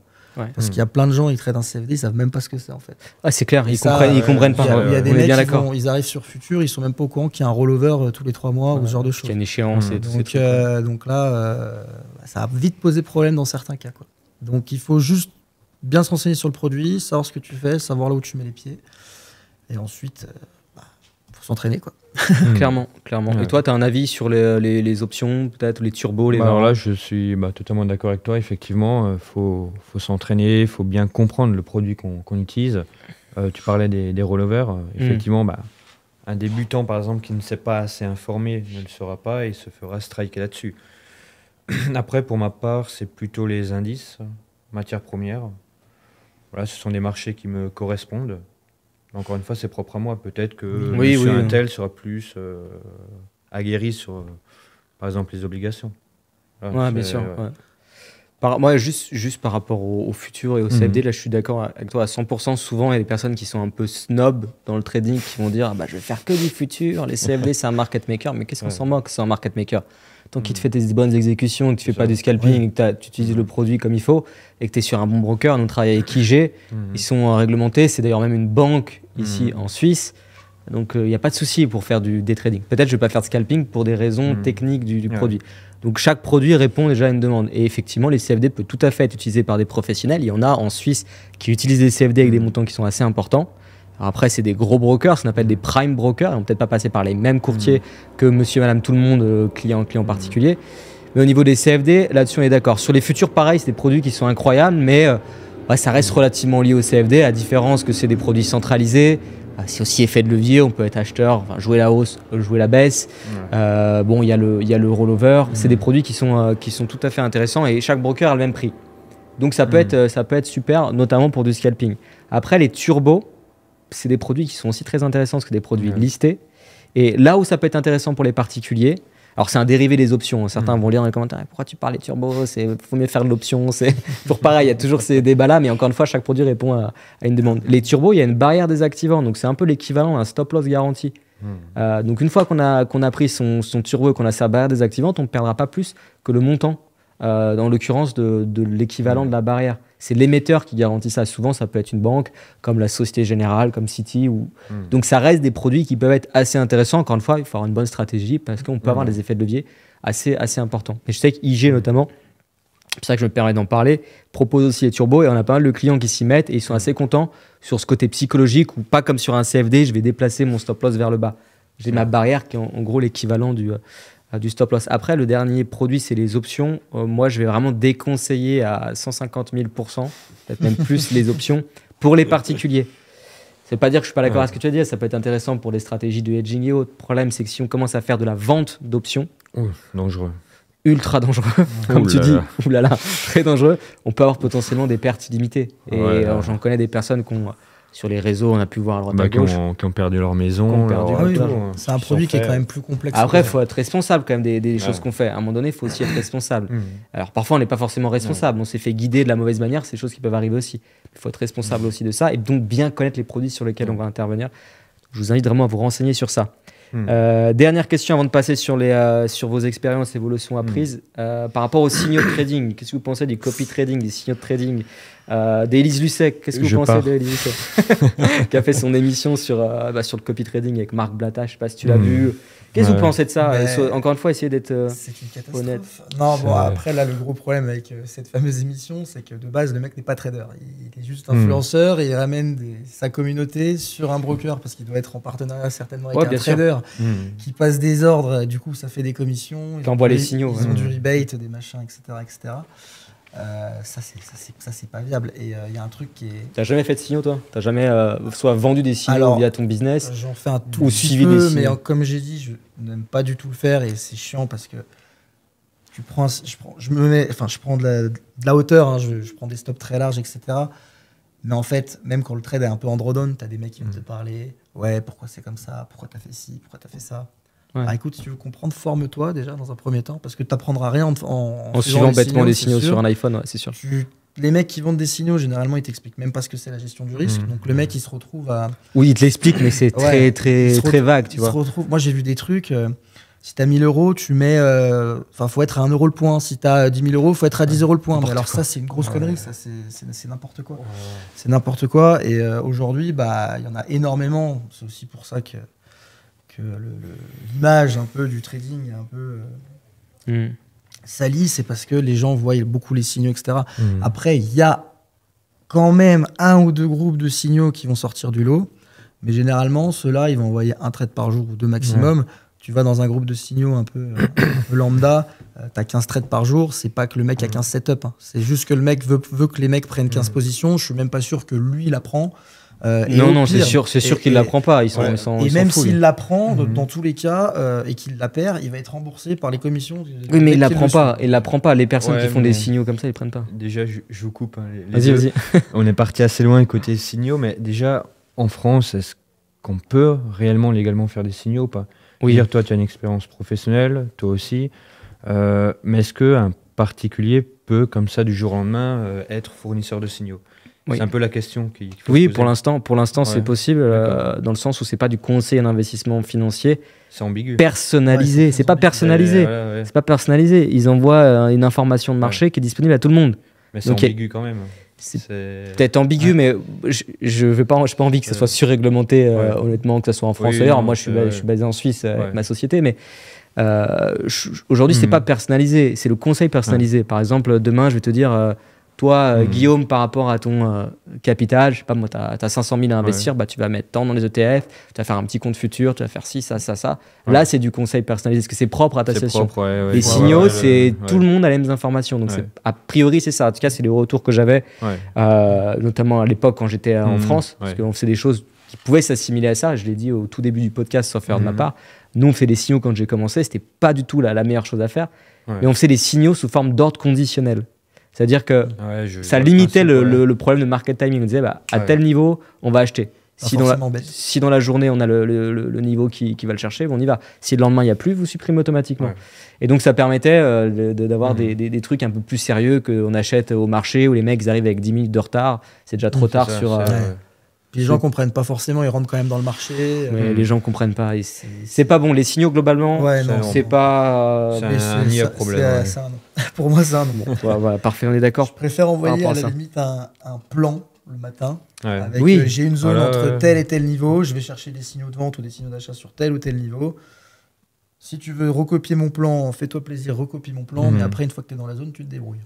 B: Parce qu'il y a plein de gens, ils traitent un CFD, ils savent même pas ce que c'est en fait.
A: Ah, c'est clair, ils comprennent pas.
B: Il y a des mecs ils arrivent sur Futur, ils sont même pas au courant qu'il y a un rollover tous les 3 mois ou ce genre de choses.
A: Qu'il y a une échéance et tout.
B: Donc là, ça a vite posé problème dans certains cas, quoi. Donc il faut juste bien se renseigner sur le produit, savoir ce que tu fais, savoir là où tu mets les pieds. Et ensuite, faut s'entraîner, quoi.
A: Clairement. Ouais. Et toi, tu as un avis sur les options, peut-être les turbos, les
C: alors là, je suis totalement d'accord avec toi. Effectivement, faut s'entraîner, il faut bien comprendre le produit qu'on utilise. Tu parlais des rollovers. Effectivement, un débutant, par exemple, qui ne s'est pas assez informé ne le saura pas et se fera striker là-dessus. Après, pour ma part, c'est plutôt les indices, matières premières. Voilà, ce sont des marchés qui me correspondent. Encore une fois, c'est propre à moi. Peut-être que
A: Oui,
C: monsieur
A: oui.
C: un tel sera plus aguerri sur, par exemple, les obligations. Là,
A: Ouais, bien sûr. Ouais. Moi, juste par rapport au futur et au CFD, là, je suis d'accord avec toi à 100%. Souvent, il y a des personnes qui sont un peu snobs dans le trading qui vont dire je vais faire que du futur. Les CFD, c'est un market maker. Mais qu'est-ce qu'on s'en moque, c'est un market maker. Tant qu'il te fait tes bonnes exécutions, que tu fais pas du scalping, et que tu utilises le produit comme il faut et que tu es sur un bon broker. Nous, on travaille avec IG. Ils sont réglementés. C'est d'ailleurs même une banque ici en Suisse. Donc, il n'y a pas de souci pour faire du day trading. Peut-être je ne vais pas faire de scalping pour des raisons techniques du produit. Donc, chaque produit répond déjà à une demande. Et effectivement, les CFD peuvent tout à fait être utilisés par des professionnels. Il y en a en Suisse qui utilisent des CFD avec des montants qui sont assez importants. Alors après, c'est des gros brokers, ce qu'on appelle des prime brokers. Ils ne vont peut-être pas passer par les mêmes courtiers que monsieur, madame, tout le monde, client particulier. Mais au niveau des CFD, là-dessus, on est d'accord. Sur les futurs, pareil, c'est des produits qui sont incroyables, mais ça reste relativement lié au CFD. À différence que c'est des produits centralisés. C'est aussi effet de levier, on peut être acheteur, jouer la hausse, jouer la baisse. Bon, il y a le rollover. C'est des produits qui sont tout à fait intéressants et chaque broker a le même prix. Donc ça peut être super, notamment pour du scalping. Après, les turbos, c'est des produits qui sont aussi très intéressants parce que des produits listés. Et là où ça peut être intéressant pour les particuliers, alors c'est un dérivé des options. Certains vont lire dans les commentaires pourquoi tu parles des turbos, il faut mieux faire de l'option. C'est pour pareil, il y a toujours ces débats-là, mais encore une fois, chaque produit répond à une demande. Les turbos, il y a une barrière désactivante, donc c'est un peu l'équivalent d'un stop loss garanti. Donc une fois qu'on a pris son turbo et qu'on a sa barrière désactivante, on ne perdra pas plus que le montant, dans l'occurrence de l'équivalent de la barrière. C'est l'émetteur qui garantit ça. Souvent, ça peut être une banque, comme la Société Générale, comme Citi. Donc, ça reste des produits qui peuvent être assez intéressants. Encore une fois, il faut avoir une bonne stratégie parce qu'on peut avoir des effets de levier assez importants. Et je sais qu'IG, notamment, c'est pour ça que je me permets d'en parler, propose aussi les turbos et on a pas mal de clients qui s'y mettent et ils sont assez contents sur ce côté psychologique ou pas comme sur un CFD, je vais déplacer mon stop loss vers le bas. J'ai ma barrière qui est en gros l'équivalent du stop loss. Après, le dernier produit, c'est les options. Moi, je vais vraiment déconseiller à 150 000%, peut-être même plus, les options pour les particuliers. Ça ne veut pas dire que je ne suis pas d'accord avec ce que tu as dit. Ça peut être intéressant pour les stratégies de hedging et autres. Le problème, c'est que si on commence à faire de la vente d'options,
C: dangereux.
A: Ultra dangereux, comme tu dis, oulala, très dangereux, on peut avoir potentiellement des pertes illimitées. Et j'en connais des personnes qui ont... Sur les réseaux, on a pu voir à droite à gauche.
C: Qui ont perdu leur maison.
B: C'est un produit qui est quand même plus complexe.
A: Après, il faut être responsable quand même des choses qu'on fait. À un moment donné, il faut aussi être responsable. Alors parfois, on n'est pas forcément responsable. On s'est fait guider de la mauvaise manière. C'est des choses qui peuvent arriver aussi. Il faut être responsable aussi de ça et donc bien connaître les produits sur lesquels on va intervenir. Je vous invite vraiment à vous renseigner sur ça. Dernière question avant de passer sur vos expériences et vos leçons apprises. Par rapport aux signaux de trading, qu'est-ce que vous pensez du copy trading, des signaux de trading d'Élise Lucet, qu'est-ce que vous pensez d'Élise Lucet qui a fait son émission sur le copy trading avec Marc Blatta, je ne sais pas si tu l'as vu. Qu'est-ce que vous pensez de ça? Encore une fois, essayez d'être honnête.
B: Non, bon, après, là, le gros problème avec cette fameuse émission, c'est que de base, le mec n'est pas trader. Il est juste influenceur et il ramène sa communauté sur un broker parce qu'il doit être en partenariat certainement avec un trader qui passe des ordres. Du coup, ça fait des commissions.
A: Qui envoie les signaux.
B: Ils ont du rebate, des machins, etc. Ça c'est pas viable et il y a un truc qui est...
A: T'as jamais fait de signaux toi? T'as jamais soit vendu des signaux via ton business?
B: J'en fais un tout petit peu, mais comme j'ai dit, je n'aime pas du tout le faire et c'est chiant parce que je prends de la hauteur, hein, je prends des stops très larges, etc. Mais en fait, même quand le trade est un peu en drawdown, t'as des mecs qui vont te parler, ouais, pourquoi c'est comme ça, pourquoi t'as fait ci, pourquoi t'as fait ça. Alors écoute, si tu veux comprendre, forme-toi déjà dans un premier temps, parce que tu n'apprendras rien en
A: suivant bêtement des signaux sur un iPhone, c'est sûr.
B: Les mecs qui vendent des signaux, généralement, ils t'expliquent même pas ce que c'est la gestion du risque. Donc le mec, il se retrouve à...
A: Oui, il te l'explique, mais c'est très vague, tu vois.
B: Moi, j'ai vu des trucs... si tu as 1000 euros, tu mets... faut être à 1 euro le point. Si tu as 10 000 euros, il faut être à 10 euros le point. Mais alors ça, c'est une grosse connerie. Ça, c'est n'importe quoi. C'est n'importe quoi. Et aujourd'hui, il y en a énormément. C'est aussi pour ça que l'image un peu du trading est un peu salie, c'est parce que les gens voient beaucoup les signaux, etc. Après, il y a quand même 1 ou 2 groupes de signaux qui vont sortir du lot, mais généralement, ceux-là, ils vont envoyer 1 trade par jour ou 2 maximum. Tu vas dans un groupe de signaux un peu lambda, tu as 15 trades par jour, c'est pas que le mec a 15 setups, hein. C'est juste que le mec veut que les mecs prennent 15 positions, je suis même pas sûr que lui la prend.
A: Non, c'est sûr qu'il la prend pas.
B: Et même s'il la prend, dans tous les cas, et qu'il la perd, il va être remboursé par les commissions.
A: Oui, mais il la prend pas. Les personnes qui font des signaux comme ça, ils prennent pas.
C: Déjà, je vous coupe.
A: Vas-y.
C: On est parti assez loin côté signaux, mais déjà, en France, est-ce qu'on peut réellement légalement faire des signaux ou pas?
A: Oui.
C: Dire, toi, tu as une expérience professionnelle, toi aussi, mais est-ce qu'un particulier peut, comme ça, du jour au lendemain, être fournisseur de signaux?
A: Oui.
C: C'est un peu la question qu'il faut
A: Oui,
C: se poser.
A: pour l'instant, c'est
C: Ouais.
A: possible dans le sens où c'est pas du conseil en investissement financier
C: C'est ambigu.
A: personnalisé.
B: Ouais,
A: c'est pas personnalisé.
C: Voilà, ouais.
A: C'est pas personnalisé. Ils envoient une information de marché qui est disponible à tout le monde.
C: Mais c'est
A: Donc,
C: ambigu quand même.
A: C'est
C: C'est
A: peut-être ambigu, mais je n'ai pas envie que ça soit surréglementé, honnêtement, que ce soit en France.
C: Oui,
A: D'ailleurs,
C: non,
A: moi, je suis basé en Suisse avec
C: Ouais.
A: ma société, mais aujourd'hui, c'est pas personnalisé, c'est le conseil personnalisé. Par exemple, demain, je vais te dire, toi, Guillaume, par rapport à ton capital, je sais pas, moi, tu as 500 000 à investir, bah, tu vas mettre tant dans les ETF, tu vas faire un petit compte futur, tu vas faire ci, ça, ça, ça.
C: Ouais.
A: Là, c'est du conseil personnalisé, parce que c'est propre à ta
C: c'est
A: session.
C: propre, ouais.
A: Les signaux,
C: Ouais,
A: c'est
C: ouais.
A: tout le monde a les mêmes informations. Donc,
C: Ouais.
A: a priori, c'est ça. En tout cas, c'est les retours que j'avais,
C: Ouais.
A: notamment à l'époque quand j'étais en France, parce
C: ouais.
A: qu'on faisait des choses qui pouvaient s'assimiler à ça. Je l'ai dit au tout début du podcast, sans faire de ma
C: Mhm.
A: part. Nous, on fait des signaux quand j'ai commencé. C'était pas du tout la meilleure chose à faire.
C: Ouais.
A: Mais on faisait des signaux sous forme d'ordre conditionnel. C'est-à-dire que
C: Ouais, je
A: ça
C: vois
A: limitait
C: principe, ouais.
A: le problème de market timing. On disait, bah, à
C: Ouais.
A: tel niveau, on va acheter.
B: Pas
A: Si dans,
B: forcément bête.
A: si dans la journée, on a le niveau qui va le chercher, bon, on y va. Si le lendemain, il n'y a plus, vous supprimez automatiquement.
C: Ouais.
A: Et donc, ça permettait d'avoir
C: Mhm.
A: des trucs un peu plus sérieux qu'on achète au marché où les mecs arrivent avec 10 minutes de retard. C'est déjà trop
C: C'est
A: tard
C: ça,
A: sur...
C: c'est-
B: ouais. Puis les gens comprennent pas forcément, ils rentrent quand même dans le marché.
A: mais les gens comprennent pas. Et c'est pas bon. Les signaux, globalement,
B: Ouais,
C: ça,
B: non,
A: c'est pas...
C: C'est
B: mais
C: un nid à problème, ouais.
B: c'est un non. Pour moi, c'est un non.
A: Voilà, parfait, on est d'accord.
B: Je préfère envoyer
A: rapport
B: à
A: à
B: la
A: ça.
B: limite un plan le matin.
C: Ouais.
B: Avec,
A: Oui.
B: j'ai une zone
C: Voilà,
B: entre
C: ouais.
B: tel et tel niveau, je vais chercher des signaux de vente ou des signaux d'achat sur tel ou tel niveau. Si tu veux recopier mon plan, fais-toi plaisir, recopie mon plan, mais après, une fois que tu es dans la zone, tu te débrouilles.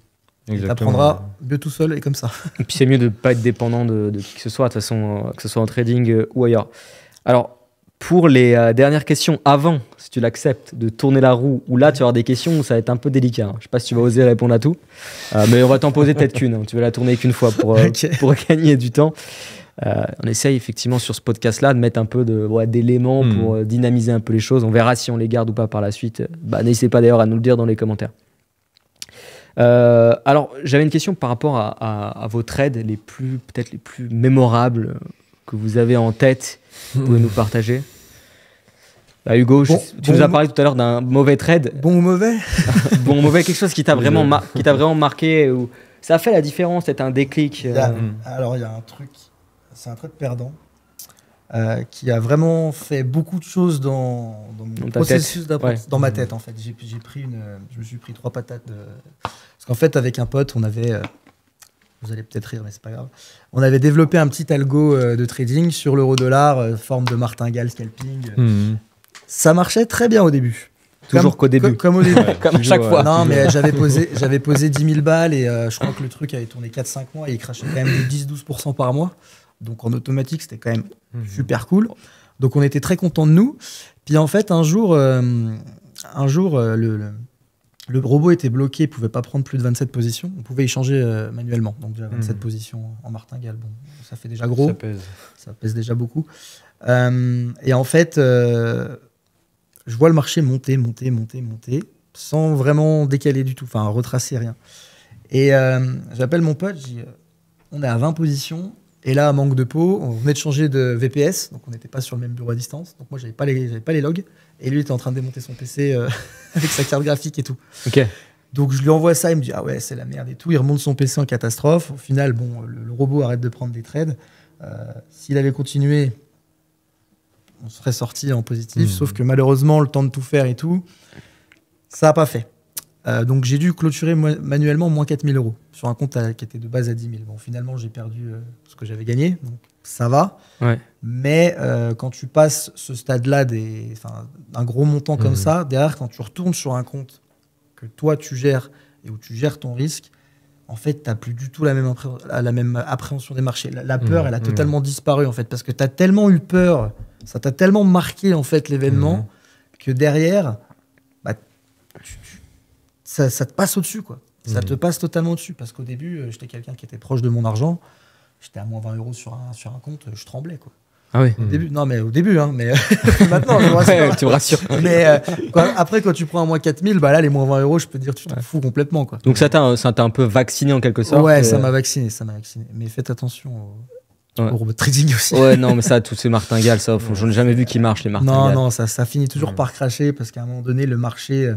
B: Tu
C: Exactement.
B: apprendras mieux tout seul et comme ça.
A: Et puis c'est mieux de ne pas être dépendant de qui que ce soit, de toute façon, que ce soit en trading ou ailleurs. Alors, pour les dernières questions, avant, si tu l'acceptes, de tourner la roue, où là tu vas avoir des questions où ça va être un peu délicat. Je ne sais pas si tu vas oser répondre à tout, mais on va t'en poser peut-être qu'une. Tu vas la tourner qu'une fois pour gagner du temps. On essaye effectivement sur ce podcast-là de mettre un peu d'éléments pour dynamiser un peu les choses. On verra si on les garde ou pas par la suite. N'hésitez pas d'ailleurs à nous le dire dans les commentaires. Alors, j'avais une question par rapport à vos trades peut-être les plus mémorables que vous avez en tête. Vous pouvez nous partager. Hugo, tu nous as parlé tout à l'heure d'un mauvais trade.
B: Bon ou mauvais?
A: Bon ou mauvais, quelque chose qui t'a vraiment, vraiment marqué, ou ça a fait la différence, c'est un déclic.
B: Alors, il y a un truc, c'est un trade perdant qui a vraiment fait beaucoup de choses dans mon processus d'apprentissage, dans ma tête en fait. Je me suis pris 3 patates. Parce qu'en fait, avec un pote, on avait, vous allez peut-être rire, mais c'est pas grave, on avait développé un petit algo de trading sur l'euro-dollar, forme de martingale, scalping. Ça marchait très bien au début.
A: Toujours qu'au début.
B: Comme au début.
A: Comme à chaque fois.
B: Non, mais j'avais posé 10 000 balles et je crois que le truc avait tourné 4-5 mois et il crachait quand même de 10-12% par mois. Donc en automatique, c'était quand même super cool. Donc on était très contents de nous. Puis en fait, un jour le robot était bloqué, il ne pouvait pas prendre plus de 27 positions. On pouvait y changer manuellement. Donc déjà 27 positions en martingale, bon, ça fait déjà gros. Ça pèse déjà beaucoup. Et en fait, je vois le marché monter, sans vraiment décaler du tout, enfin retracer rien. Et j'appelle mon pote, je dis, on est à 20 positions, et là, manque de peau, on venait de changer de VPS, donc on n'était pas sur le même bureau à distance, donc moi, j'avais pas les logs, et lui, il était en train de démonter son PC avec sa carte graphique et tout.
A: Ok.
B: Donc je lui envoie ça, il me dit, ah ouais, c'est la merde et tout, il remonte son PC en catastrophe. Au final, bon, le robot arrête de prendre des trades. S'il avait continué, on serait sorti en positif, sauf que malheureusement, le temps de tout faire et tout, ça n'a pas fait. Donc j'ai dû clôturer manuellement moins 4 000 € sur un compte qui était de base à 10 000. Bon, finalement, j'ai perdu ce que j'avais gagné, donc ça va.
A: Ouais.
B: Mais quand tu passes ce stade-là, d'un gros montant comme ça, derrière, quand tu retournes sur un compte que toi tu gères et où tu gères ton risque, en fait, tu n'as plus du tout la même appréhension des marchés. La peur, elle a totalement disparu, en fait, parce que tu as tellement eu peur, ça t'a tellement marqué, en fait, l'événement, que derrière, bah, ça te passe au-dessus, quoi. Ça te passe totalement au-dessus, parce qu'au début, j'étais quelqu'un qui était proche de mon argent, j'étais à moins 20 € sur un compte, je tremblais, quoi.
A: Ah oui.
B: Au début, non, mais au début, hein, mais maintenant, je me rassure.
A: Ouais, tu me rassures.
B: Mais après, quand tu prends un moins 4 000, bah là, les moins 20 €, je peux te dire, tu t'en fous complètement, quoi.
A: Donc ça t'a un peu vacciné en quelque sorte.
B: Ouais, ça m'a vacciné. Mais faites attention Au robot trading aussi.
A: Ouais, non, mais ça, tous ces martingales, ça, j'en ai jamais vu qui marchent, les martingales.
B: Non, ça finit toujours par cracher parce qu'à un moment donné, le marché,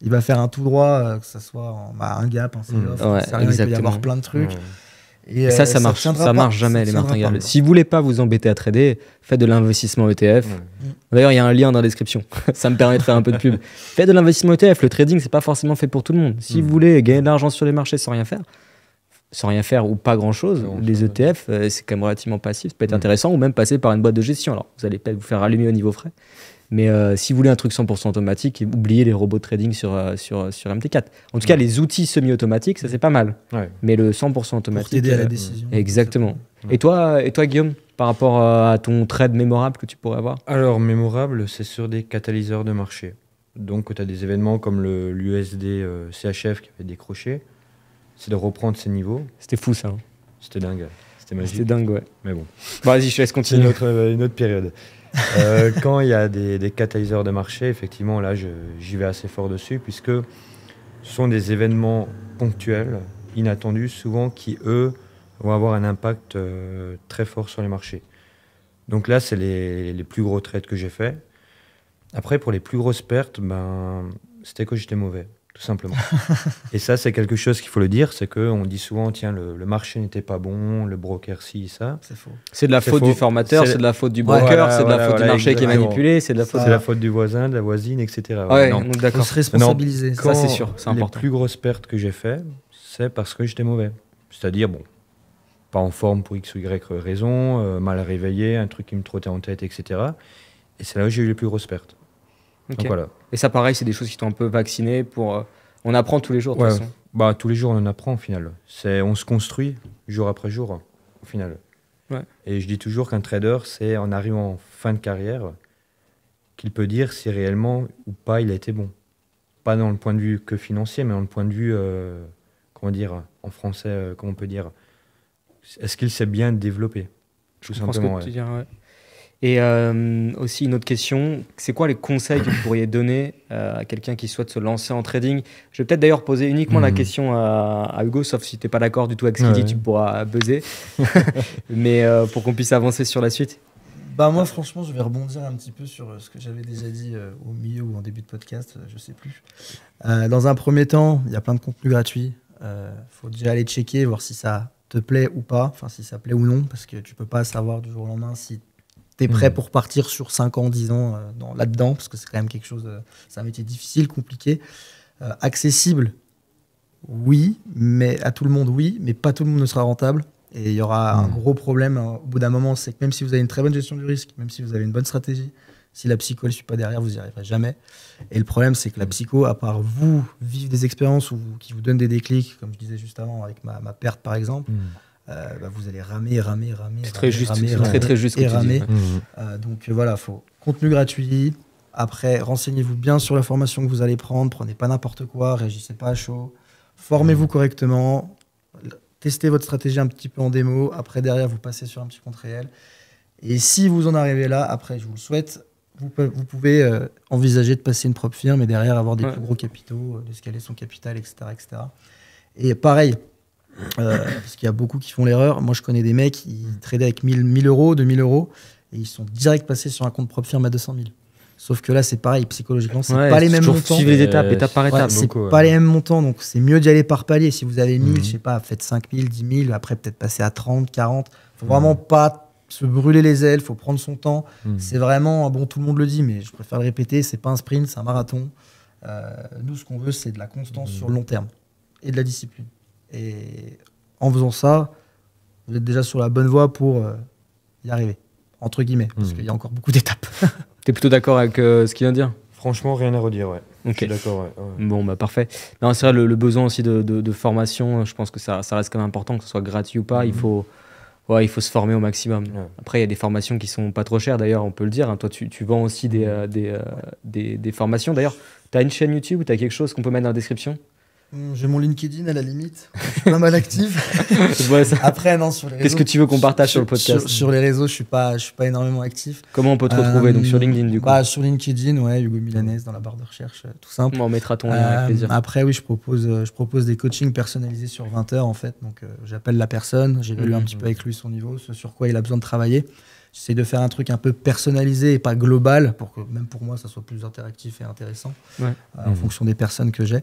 B: il va faire un tout droit, que ce soit un gap, un sell-off, il peut y avoir plein de trucs.
A: Et ça marche jamais, les martingales. Si vous voulez pas vous embêter à trader, faites de l'investissement ETF. D'ailleurs, il y a un lien dans la description. Ça me permet de faire un peu de pub. Faites de l'investissement ETF. Le trading, c'est pas forcément fait pour tout le monde. Si vous voulez gagner de l'argent sur les marchés sans rien faire ou pas grand chose, les ETF, c'est quand même relativement passif. Ça peut être intéressant ou même passer par une boîte de gestion. Alors, vous allez peut-être vous faire allumer au niveau frais. Mais si vous voulez un truc 100% automatique, oubliez les robots de trading sur MT4. En tout cas, les outils semi-automatiques, ça c'est pas mal. Ouais. Mais le 100% automatique.
B: Pour t'aider à la décision.
A: Exactement. Ouais. Et toi, Guillaume, par rapport à ton trade mémorable que tu pourrais avoir?
C: Alors, mémorable, c'est sur des catalyseurs de marché. Donc, tu as des événements comme l'USD CHF qui avait décroché. C'est de reprendre ses niveaux.
A: C'était fou ça.
C: C'était dingue. C'était magique.
A: C'était dingue, ouais.
C: Mais bon.
A: Vas-y, je te laisse continuer.
C: Une autre période. Quand il y a des catalyseurs de marché, effectivement, là, j'y vais assez fort dessus, puisque ce sont des événements ponctuels, inattendus, souvent, qui, eux, vont avoir un impact très fort sur les marchés. Donc là, c'est les plus gros trades que j'ai faits. Après, pour les plus grosses pertes, c'était que j'étais mauvais, tout simplement. Et ça, c'est quelque chose qu'il faut le dire, c'est qu'on dit souvent, tiens, le marché n'était pas bon, le broker ci, ça.
B: C'est faux.
A: C'est de la faute du formateur, c'est de la faute du broker, c'est de la faute du marché qui est manipulé, c'est de la faute
C: du voisin, de la voisine, etc.
A: Ouais, donc d'accord.
B: Faut se responsabiliser.
A: Ça, c'est sûr, c'est important.
C: Les plus grosses pertes que j'ai faites, c'est parce que j'étais mauvais. C'est-à-dire, bon, pas en forme pour X ou Y raison, mal réveillé, un truc qui me trottait en tête, etc. Et c'est là où j'ai eu les plus grosses pertes.
A: Okay.
C: Donc voilà.
A: Et ça, pareil, c'est des choses qui t'ont un peu vacciné pour... On apprend tous les jours, de toute façon.
C: Tous les jours, on en apprend, au final. On se construit jour après jour, au final.
A: Ouais.
C: Et je dis toujours qu'un trader, c'est en arrivant en fin de carrière qu'il peut dire si réellement ou pas il a été bon. Pas dans le point de vue que financier, mais dans le point de vue, comment dire, en français, comment on peut dire, est-ce qu'il s'est bien développé, tout simplement.
A: Ouais. Et aussi une autre question, c'est quoi les conseils que vous pourriez donner à quelqu'un qui souhaite se lancer en trading? Je vais peut-être d'ailleurs poser uniquement la question à Hugo, sauf si tu n'es pas d'accord du tout avec ce qu'il dit, tu pourras buzzer. Mais pour qu'on puisse avancer sur la suite.
B: Moi, franchement, je vais rebondir un petit peu sur ce que j'avais déjà dit au milieu ou en début de podcast, je ne sais plus. Dans un premier temps, il y a plein de contenus gratuits. Faut déjà aller checker, voir si ça te plaît ou pas, enfin si ça plaît ou non, parce que tu ne peux pas savoir du jour au lendemain si tu es prêt pour partir sur 5 ans, 10 ans là-dedans, parce que c'est quand même quelque chose, c'est un métier difficile, compliqué, accessible, oui, mais à tout le monde, oui, mais pas tout le monde ne sera rentable. Et il y aura un gros problème au bout d'un moment, c'est que même si vous avez une très bonne gestion du risque, même si vous avez une bonne stratégie, si la psycho ne suit pas derrière, vous n'y arriverez jamais. Et le problème, c'est que la psycho, à part vous vivre des expériences qui vous donnent des déclics, comme je disais juste avant avec ma perte par exemple, vous allez ramer.
A: C'est très juste ce que tu dis.
B: Donc voilà, faut contenu gratuit. Après, renseignez-vous bien sur la formation que vous allez prendre. Prenez pas n'importe quoi, réagissez pas à chaud. Formez-vous correctement. Testez votre stratégie un petit peu en démo. Après, derrière, vous passez sur un petit compte réel. Et si vous en arrivez là, après, je vous le souhaite, vous pouvez envisager de passer une propre firme et derrière avoir des plus gros capitaux, d'escaler son capital, etc. Et pareil, parce qu'il y a beaucoup qui font l'erreur. Moi, je connais des mecs qui tradaient avec 1000 euros, 2000 euros, et ils sont direct passés sur un compte propre firme à 200 000. Sauf que là, c'est pareil, psychologiquement, c'est pas les mêmes montants.
A: Suivez les étape par étape.
B: C'est pas les mêmes montants, donc c'est mieux d'y aller par palier. Si vous avez 1000, je sais pas, faites 5000, 10 000, après peut-être passer à 30, 40. Faut vraiment pas se brûler les ailes, faut prendre son temps. C'est vraiment, tout le monde le dit, mais je préfère le répéter, c'est pas un sprint, c'est un marathon. Nous, ce qu'on veut, c'est de la constance sur le long terme et de la discipline. Et en faisant ça, vous êtes déjà sur la bonne voie pour y arriver, entre guillemets, parce qu'il y a encore beaucoup d'étapes.
A: T'es plutôt d'accord avec ce qu'il vient de dire?
C: Franchement, rien à redire, ouais.
A: Okay.
C: Je suis d'accord, ouais.
A: Bon, parfait. Non, c'est vrai, le besoin aussi de formation, je pense que ça reste quand même important, que ce soit gratuit ou pas. Il faut se former au maximum. Ouais. Après, il y a des formations qui sont pas trop chères, d'ailleurs, on peut le dire. Toi, tu vends aussi des formations. D'ailleurs, tu as une chaîne YouTube ou tu as quelque chose qu'on peut mettre dans la description?
B: J'ai mon LinkedIn à la limite. Je suis pas mal actif.
A: Ouais, ça.
B: Après, non, sur les réseaux.
A: Qu'est-ce que tu veux qu'on partage sur le podcast?
B: Sur les réseaux, je suis pas énormément actif.
A: Comment on peut te retrouver? Donc sur LinkedIn, du coup.
B: Sur LinkedIn, ouais, Hugo Milanès dans la barre de recherche, tout simple.
A: On mettra ton lien avec plaisir.
B: Après, oui, je propose des coachings personnalisés sur 20 heures, en fait. Donc, j'appelle la personne, j'évalue un petit peu avec lui son niveau, ce sur quoi il a besoin de travailler. J'essaie de faire un truc un peu personnalisé et pas global, pour que même pour moi, ça soit plus interactif et intéressant, en fonction des personnes que j'ai.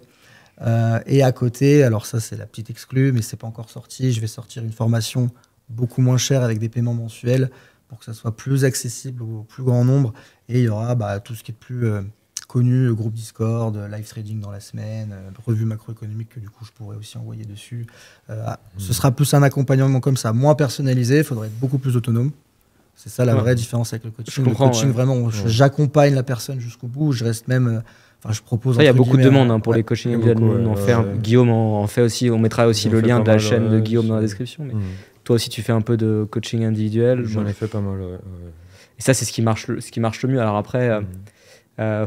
B: Et à côté, alors ça c'est la petite exclue, mais c'est pas encore sorti, je vais sortir une formation beaucoup moins chère avec des paiements mensuels pour que ça soit plus accessible au plus grand nombre. Et il y aura tout ce qui est plus connu, groupe Discord, live trading dans la semaine, revue macroéconomique que du coup je pourrais aussi envoyer dessus. Ce sera plus un accompagnement comme ça, moins personnalisé, il faudrait être beaucoup plus autonome. C'est ça la vraie différence avec le coaching. Le coaching, vraiment, j'accompagne la personne jusqu'au bout, je reste même... je propose.
A: Il y a beaucoup de demandes pour les coachings individuels. Guillaume en fait aussi. On mettra aussi le lien de la chaîne de Guillaume dans la description. Mais toi aussi, tu fais un peu de coaching individuel.
C: J'en ai fait pas mal.
A: Et ça, c'est ce qui marche le mieux. Alors après,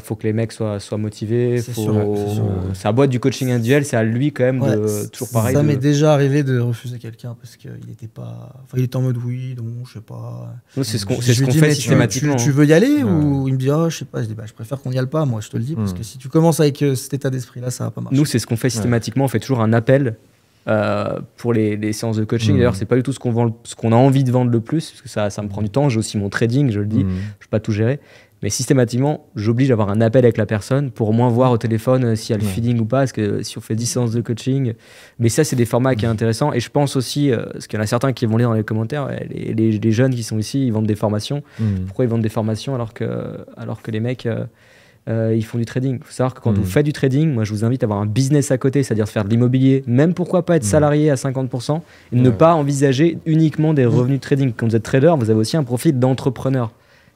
A: faut que les mecs soient motivés. C'est à boîte du coaching individuel. C'est à lui quand même de toujours pareil.
B: Ça m'est déjà arrivé de refuser quelqu'un parce qu'il était pas. Enfin, il était en mode oui, non, je sais pas.
A: C'est ce qu'on fait systématiquement.
B: Tu veux y aller ou il me dit je sais pas. Je dis je préfère qu'on y aille pas. Moi, je te le dis parce que si tu commences avec cet état d'esprit-là, ça va pas marcher.
A: Nous, c'est ce qu'on fait systématiquement. On fait toujours un appel. Pour les séances de coaching. D'ailleurs, c'est pas du tout ce qu'on a envie de vendre le plus, parce que ça me prend du temps. J'ai aussi mon trading, je le dis, je peux pas tout gérer. Mais systématiquement, j'oblige à avoir un appel avec la personne pour au moins voir au téléphone s'il y a le feeling ou pas, parce que si on fait 10 séances de coaching. Mais ça, c'est des formats qui sont intéressants. Et je pense aussi, parce qu'il y en a certains qui vont lire dans les commentaires, les jeunes qui sont ici, ils vendent des formations. Pourquoi ils vendent des formations alors que les mecs... ils font du trading. Il faut savoir que quand vous faites du trading, moi je vous invite à avoir un business à côté, c'est-à-dire faire de l'immobilier, même pourquoi pas être salarié à 50% et ne pas envisager uniquement des revenus de trading. Quand vous êtes trader, vous avez aussi un profil d'entrepreneur.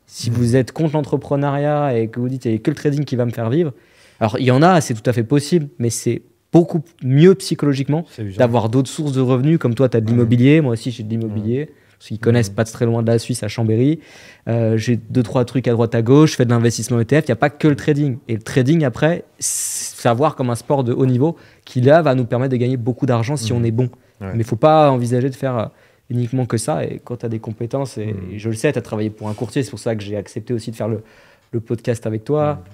A: Si vous êtes contre l'entrepreneuriat et que vous dites il n'y a que le trading qui va me faire vivre, alors il y en a, c'est tout à fait possible, mais c'est beaucoup mieux psychologiquement d'avoir d'autres sources de revenus, comme toi tu as de l'immobilier, moi aussi j'ai de l'immobilier. Qui connaissent pas de très loin de la Suisse, à Chambéry. J'ai 2-3 trucs à droite à gauche, je fais de l'investissement ETF, il n'y a pas que le trading. Et le trading, après, c'est à voir comme un sport de haut niveau qui, là, va nous permettre de gagner beaucoup d'argent si on est bon. Mais il ne faut pas envisager de faire uniquement que ça. Et quand tu as des compétences, et je le sais, tu as travaillé pour un courtier, c'est pour ça que j'ai accepté aussi de faire le podcast avec toi.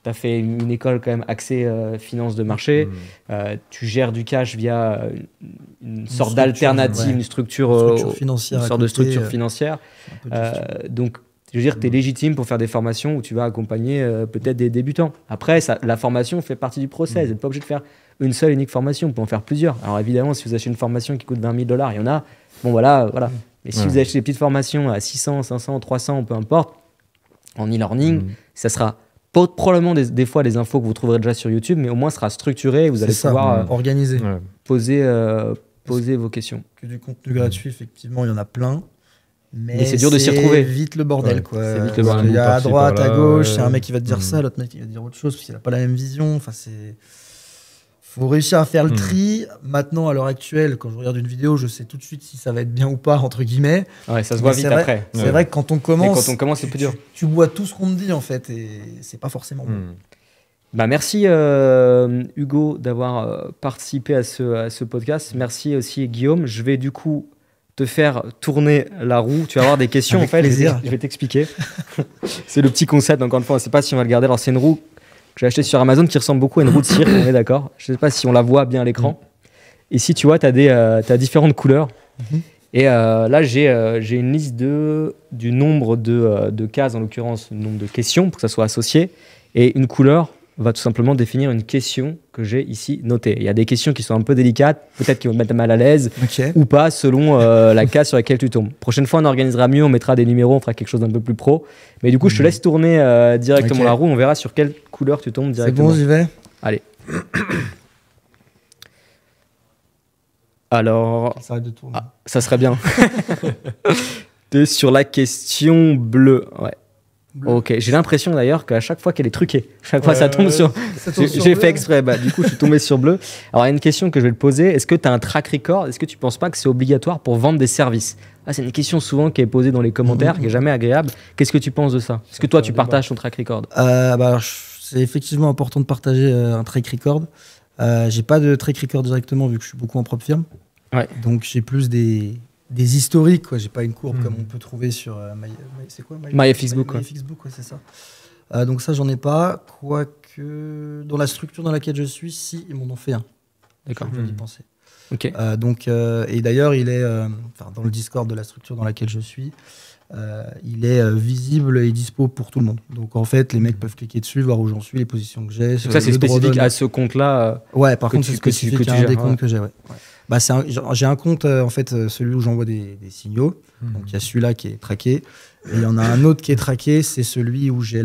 A: Tu as fait une école quand même axée finance de marché. Tu gères du cash via une sorte d'alternative, une structure
B: financière.
A: Une sorte de structure financière. Donc, je veux dire, tu es légitime pour faire des formations où tu vas accompagner peut-être des débutants. Après, la formation fait partie du process. Vous n'êtes pas obligé de faire une seule unique formation. On peut en faire plusieurs. Alors évidemment, si vous achetez une formation qui coûte 20 000 $, il y en a. Bon, voilà. Mais si vous achetez des petites formations à 600, 500, 300, peu importe, en e-learning, ça sera probablement des fois des infos que vous trouverez déjà sur YouTube, mais au moins sera structuré et vous allez pouvoir
B: organiser,
A: poser vos questions.
B: Que du contenu gratuit, effectivement, il y en a plein.
A: Mais c'est dur de s'y retrouver.
B: C'est vite le bordel.
A: C'est vite le bordel.
B: Il y a à droite, à gauche, c'est un mec qui va te dire ça, l'autre mec qui va te dire autre chose, parce qu'il n'a pas la même vision. Enfin, faut réussir à faire le tri. Maintenant, à l'heure actuelle, quand je regarde une vidéo, je sais tout de suite si ça va être bien ou pas, entre guillemets.
A: Ouais, ça se voit vite après.
B: C'est vrai que quand on commence,
A: c'est plus dur.
B: Tu bois tout ce qu'on te dit, en fait, et c'est pas forcément bon.
A: Merci Hugo d'avoir participé à ce podcast. Merci aussi Guillaume. Je vais du coup te faire tourner la roue. Tu vas avoir des questions.
B: Avec plaisir.
A: Je vais t'expliquer. C'est le petit concept, encore une fois. On ne sait pas si on va le garder. Alors, c'est une roue que j'ai achetée sur Amazon qui ressemble beaucoup à une roue de cirque. On est d'accord. Je ne sais pas si on la voit bien à l'écran. Ici, tu vois, tu as différentes couleurs. Et là, j'ai une liste du nombre de cases, en l'occurrence, le nombre de questions pour que ça soit associé. Et une couleur va tout simplement définir une question que j'ai ici notée. Il y a des questions qui sont un peu délicates, peut-être qui vont te mettre mal à l'aise ou pas, selon la case sur laquelle tu tombes. Prochaine fois, on organisera mieux, on mettra des numéros, on fera quelque chose d'un peu plus pro. Mais du coup, je te laisse tourner directement la roue, on verra sur quelle couleur tu tombes directement.
B: C'est bon, j'y vais.
A: Allez. Alors...
B: Ça arrête de tourner.
A: Ça serait bien. T'es sur la question bleue, ouais. Ok, j'ai l'impression d'ailleurs qu'à chaque fois qu'elle est truquée, chaque fois ça tombe sur. J'ai fait exprès, du coup je suis tombé sur bleu. Alors il y a une question que je vais te poser, est-ce que tu as un track record? Est-ce que tu penses pas que c'est obligatoire pour vendre des services? C'est une question souvent qui est posée dans les commentaires, qui est jamais agréable. Qu'est-ce que tu penses de ça? Est-ce que toi tu partages ton track record?
B: C'est effectivement important de partager un track record. J'ai pas de track record directement vu que je suis beaucoup en propre firme.
A: Ouais.
B: Donc j'ai plus des historiques, quoi. J'ai pas une courbe comme on peut trouver sur c'est quoi
A: MyFXbook, ouais.
B: MyFXbook, ouais, c'est ça. Donc ça, j'en ai pas. Quoique dans la structure dans laquelle je suis, si, ils m'en ont fait un.
A: D'accord.
B: Je viens d'y penser.
A: Ok.
B: Et d'ailleurs, il est dans le Discord de la structure dans laquelle je suis. Il est visible et dispo pour tout le monde. Donc en fait, les mecs peuvent cliquer dessus, voir où j'en suis, les positions que j'ai.
A: Donc ça, c'est spécifique à ce compte-là.
B: Ouais, par contre,
A: tu-
B: c'est
A: que tu-
B: spécifique
A: que tu
B: à un
A: gères,
B: des
A: ouais.
B: comptes que j'ai. Ouais. Bah, j'ai un compte, en fait, celui où j'envoie des signaux. Donc il y a celui-là qui est traqué. Et il y en a un autre qui est traqué, c'est celui où j'ai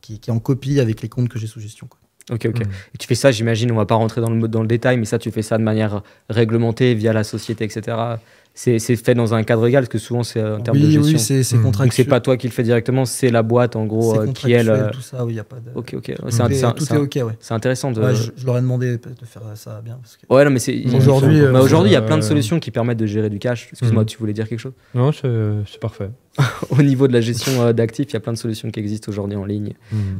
B: qui est en copie avec les comptes que j'ai sous gestion, quoi.
A: Ok. Et tu fais ça, j'imagine, on va pas rentrer dans le détail, mais ça, tu fais ça de manière réglementée via la société, etc. C'est fait dans un cadre égal, parce que souvent, c'est en termes de gestion.
B: Oui, c'est contractuel.
A: Donc, c'est pas toi qui le fais directement, c'est la boîte, en gros,
B: C'est
A: qui, elle...
B: contractuel, tout ça, oui, il n'y a pas de...
A: Ok.
B: Tout est ok, ouais.
A: C'est intéressant de...
B: Ouais, je leur ai demandé de faire ça bien. Parce que...
A: Ouais, non, mais c'est...
B: Aujourd'hui,
A: il y a plein de solutions qui permettent de gérer du cash. Excuse-moi, tu voulais dire quelque chose?
C: Non, c'est parfait.
A: Au niveau de la gestion d'actifs, il y a plein de solutions qui existent aujourd'hui en ligne.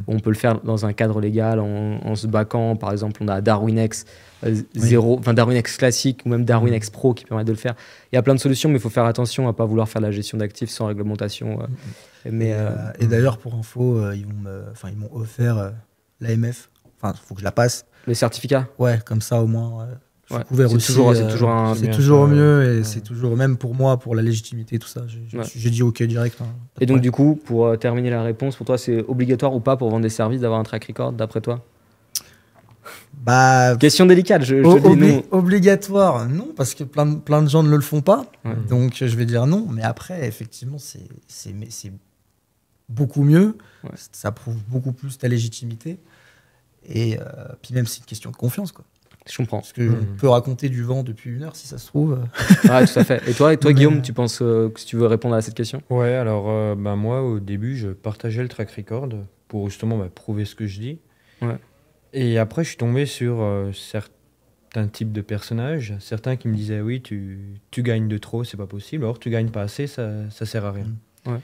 A: On peut le faire dans un cadre légal, en se baquant. Par exemple, on a DarwinX DarwinX classique ou même DarwinX Pro qui permettent de le faire. Il y a plein de solutions, mais il faut faire attention à ne pas vouloir faire de la gestion d'actifs sans réglementation.
B: Et d'ailleurs, pour info, ils m'ont offert l'AMF. Enfin, il faut que je la passe.
A: Le certificat?
B: Ouais, comme ça au moins. Je suis
A: Ouais.
B: couvert
A: C'est
B: aussi.
A: toujours
B: toujours mieux et c'est toujours, même pour moi, pour la légitimité, tout ça. J'ai dit OK direct. Hein,
A: et donc, du coup, pour terminer la réponse, pour toi, c'est obligatoire ou pas pour vendre des services d'avoir un track record, d'après toi?
B: Bah,
A: question délicate, je dis non.
B: Obligatoire, non, parce que plein de gens ne le font pas.
A: Ouais.
B: Donc, je vais dire non. Mais après, effectivement, c'est beaucoup mieux.
A: Ouais.
B: Ça prouve beaucoup plus ta légitimité. Et puis même, c'est une question de confiance, quoi.
A: Je comprends.
B: Parce que on peut raconter du vent depuis 1 heure, si ça se trouve.
A: Ouais, tout à fait. Et toi Guillaume, tu penses que si tu veux répondre à cette question?
C: Ouais, alors moi, au début, je partageais le track record pour justement prouver ce que je dis.
A: Ouais.
C: Et après, je suis tombé sur certains types de personnages, certains qui me disaient oui, tu gagnes de trop, c'est pas possible. Or, tu gagnes pas assez, ça sert à rien.
A: Ouais.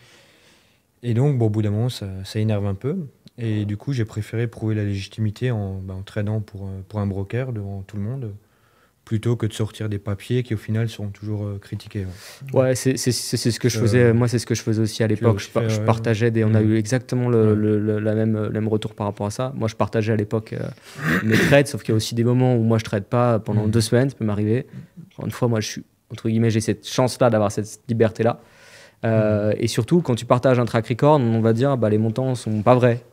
C: Et donc, au bout d'un moment, ça énerve un peu. Et du coup, j'ai préféré prouver la légitimité en tradant pour un broker devant tout le monde, plutôt que de sortir des papiers qui, au final, seront toujours critiqués.
A: Ouais, c'est ce que je faisais. Moi, c'est ce que je faisais aussi à l'époque. Je partageais on a eu exactement la même retour par rapport à ça. Moi, je partageais à l'époque mes trades, sauf qu'il y a aussi des moments où moi, je trade pas pendant 2 semaines, ça peut m'arriver. Encore une fois, moi, je suis, entre guillemets, j'ai cette chance-là d'avoir cette liberté-là. Et surtout, quand tu partages un track record, on va dire les montants sont pas vrais.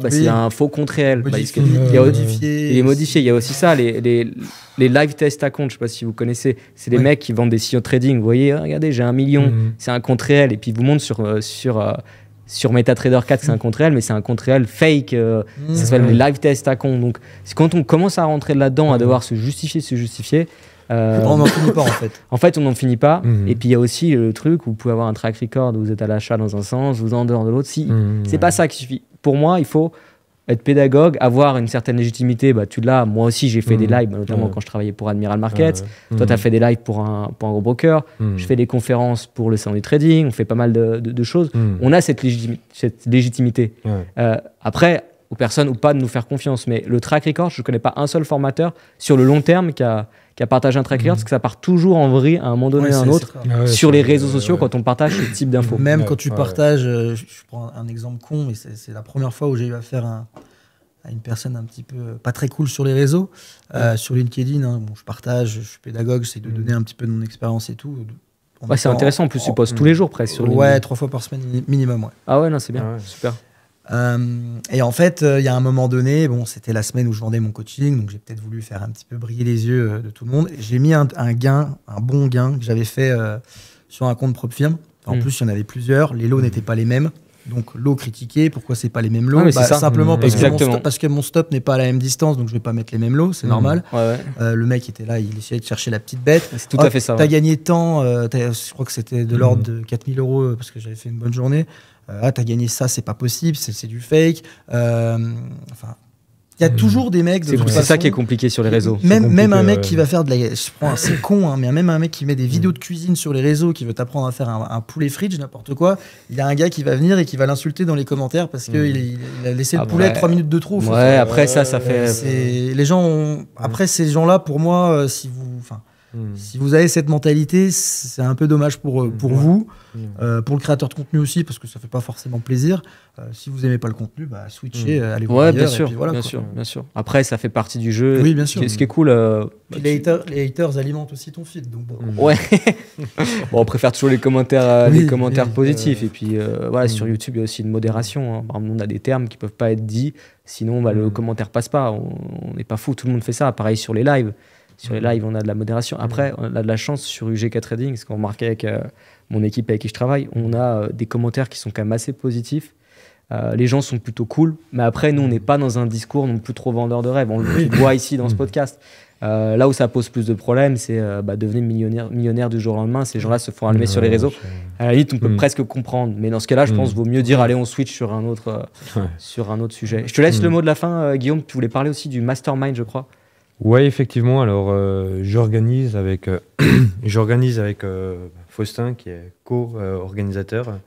A: C'est un faux compte réel. Il est modifié. Il y a aussi ça, les live test accounts, je sais pas si vous connaissez, c'est des mecs qui vendent des signaux trading. Vous voyez, regardez, j'ai 1 million, c'est un compte réel. Et puis ils vous montrent sur MetaTrader 4 que c'est un compte réel, mais c'est un compte réel fake. Ça s'appelle les live test accounts. Donc quand on commence à rentrer là-dedans, à devoir se justifier,
B: on n'en finit pas en fait.
A: En fait, on n'en finit pas. Et puis il y a aussi le truc où vous pouvez avoir un track record où vous êtes à l'achat dans un sens, vous êtes en dehors de l'autre. C'est pas ça qui suffit. Pour moi, il faut être pédagogue, avoir une certaine légitimité. Tu l'as. Moi aussi, j'ai fait des lives, notamment quand je travaillais pour Admiral Markets. Toi, tu as fait des lives pour un gros broker. Je fais des conférences pour le salon du trading. On fait pas mal de choses. On a cette légitimité. Après, aux personnes ou pas de nous faire confiance. Mais le track record, je ne connais pas un seul formateur sur le long terme qui a partagé un track record, parce que ça part toujours en vrille à un moment donné ou à un autre sur les réseaux sociaux quand on partage ce type d'infos.
B: Même quand tu partages, je prends un exemple con, mais c'est la première fois où j'ai eu affaire à une personne un petit peu pas très cool sur les réseaux, sur LinkedIn. Je partage, je suis pédagogue, j'essaie de donner un petit peu de mon expérience et tout.
A: C'est intéressant, en plus tu postes tous les jours presque sur LinkedIn.
B: Ouais, 3 fois par semaine minimum. Ouais.
A: Ah ouais, non, c'est bien, super.
B: Et en fait, il y a un moment donné, c'était la semaine où je vendais mon coaching, donc j'ai peut-être voulu faire un petit peu briller les yeux de tout le monde. J'ai mis un bon gain que j'avais fait sur un compte propre firme. En plus, il y en avait plusieurs. Les lots n'étaient pas les mêmes. Donc, lots critiqués. Pourquoi c'est pas les mêmes lots? Simplement parce que mon stop n'est pas à la même distance, donc je vais pas mettre les mêmes lots, c'est normal. Le mec était là, il essayait de chercher la petite bête.
A: C'est tout à fait ça.
B: T'as gagné tant, je crois que c'était de l'ordre de 4 000 € parce que j'avais fait une bonne journée. T'as gagné ça, c'est pas possible, c'est du fake. Il y a toujours des mecs de toute
A: C'est ça
B: façon.
A: qui est compliqué sur les réseaux.
B: Même un mec qui va faire de la... C'est con, hein, mais même un mec qui met des vidéos de cuisine sur les réseaux, qui veut t'apprendre à faire un poulet fridge, n'importe quoi, il y a un gars qui va venir et qui va l'insulter dans les commentaires parce qu'il a laissé le poulet 3 minutes de trop.
A: Ouais, après ça fait...
B: Les gens ont... Après, ces gens-là, pour moi, si vous avez cette mentalité, c'est un peu dommage pour vous, pour le créateur de contenu aussi, parce que ça fait pas forcément plaisir. Si vous aimez pas le contenu, bah, switchez, allez voir ailleurs.
A: Bien sûr. Après, ça fait partie du jeu.
B: Oui, bien sûr.
A: Ce qui est cool...
B: les haters alimentent aussi ton feed. Donc bon.
A: Ouais. Bon, on préfère toujours les commentaires, positifs. Et puis, voilà, sur YouTube, il y a aussi une modération. Hein. Par exemple, on a des termes qui peuvent pas être dits, sinon le commentaire passe pas. On n'est pas fou, tout le monde fait ça. Pareil sur les lives. Sur les lives, on a de la modération. Après, on a de la chance sur UGK Trading, ce qu'on remarquait avec mon équipe avec qui je travaille, on a des commentaires qui sont quand même assez positifs. Les gens sont plutôt cool, mais après, nous, on n'est pas dans un discours non plus trop vendeur de rêve. On le voit ici dans ce podcast. Là où ça pose plus de problèmes, c'est devenir millionnaire du jour au lendemain. Ces gens-là se font allumer sur les réseaux. À la limite, on peut presque comprendre. Mais dans ce cas-là, je pense qu'il vaut mieux dire allez, on switch sur un autre sujet. Je te laisse le mot de la fin, Guillaume. Tu voulais parler aussi du mastermind, je crois.
C: Ouais, effectivement. Alors, j'organise avec Faustin, qui est co-organisateur,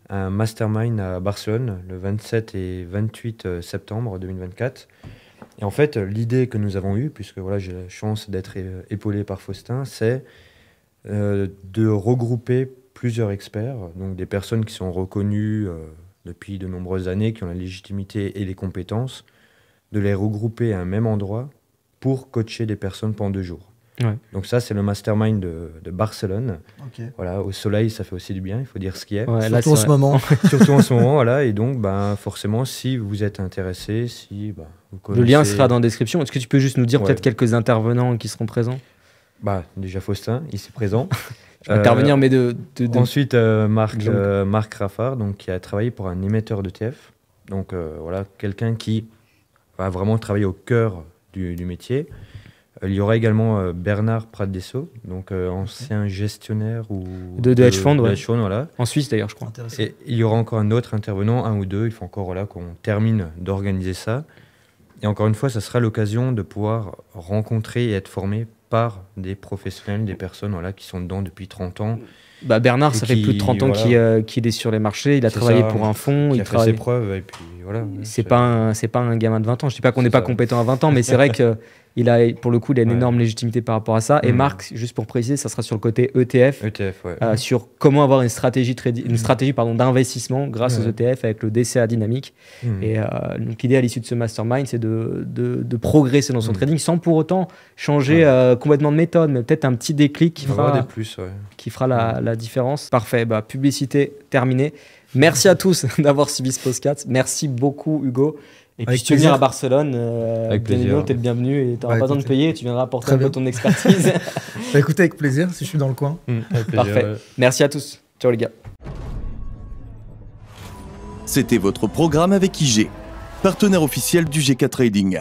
C: un mastermind à Barcelone le 27 et 28 septembre 2024. Et en fait, l'idée que nous avons eue, puisque voilà, j'ai la chance d'être épaulé par Faustin, c'est de regrouper plusieurs experts, donc des personnes qui sont reconnues depuis de nombreuses années, qui ont la légitimité et les compétences, de les regrouper à un même endroit pour coacher des personnes pendant 2 jours. Ouais. Donc ça, c'est le mastermind de Barcelone. Okay. Voilà, au soleil, ça fait aussi du bien, il faut dire ce qui est.
B: Ouais, surtout en ce moment.
C: Surtout en ce moment, voilà. Et donc, forcément, si vous êtes intéressé, vous connaissez...
A: Le lien sera dans la description. Est-ce que tu peux juste nous dire peut-être quelques intervenants qui seront présents ?
C: Déjà Faustin, ici présent.
A: Je vais intervenir, mais
C: Ensuite, Marc Raffard, donc, qui a travaillé pour un émetteur d'ETF. Donc, voilà, quelqu'un qui va vraiment travailler au cœur du métier. Il y aura également Bernard Prat-Dessau, donc ancien gestionnaire
A: de hedge fund,
C: voilà.
A: En Suisse d'ailleurs, je crois.
C: Et il y aura encore un autre intervenant, 1 ou 2. Il faut encore qu'on termine d'organiser ça. Et encore une fois, ça sera l'occasion de pouvoir rencontrer et être formé par des professionnels, des personnes qui sont dedans depuis 30 ans.
A: Bernard, ça fait plus de 30 ans qu'il est sur les marchés. Il a travaillé pour un fonds.
C: Il a fait ses preuves. Et puis, voilà,
A: c'est pas un gamin de 20 ans. Je ne dis pas qu'on n'est pas compétent à 20 ans, mais c'est vrai que pour le coup, il a une énorme légitimité par rapport à ça. Et Marc, juste pour préciser, ça sera sur le côté ETF, sur comment avoir une stratégie d'investissement grâce aux ETF avec le DCA dynamique. Et donc l'idée à l'issue de ce mastermind, c'est de progresser dans son trading sans pour autant changer complètement de méthode, mais peut-être un petit déclic qui fera la différence. Parfait, publicité terminée. Merci à tous d'avoir suivi ce podcast. Merci beaucoup, Hugo. Et puis, si tu veux venir à Barcelone, tu es le bienvenu et tu n'auras pas besoin de payer. Tu viendras apporter un peu ton expertise.
B: Écoutez, avec plaisir, si je suis dans le coin.
A: Parfait. Merci à tous. Ciao les gars.
D: C'était votre programme avec IG, partenaire officiel du GK Trading.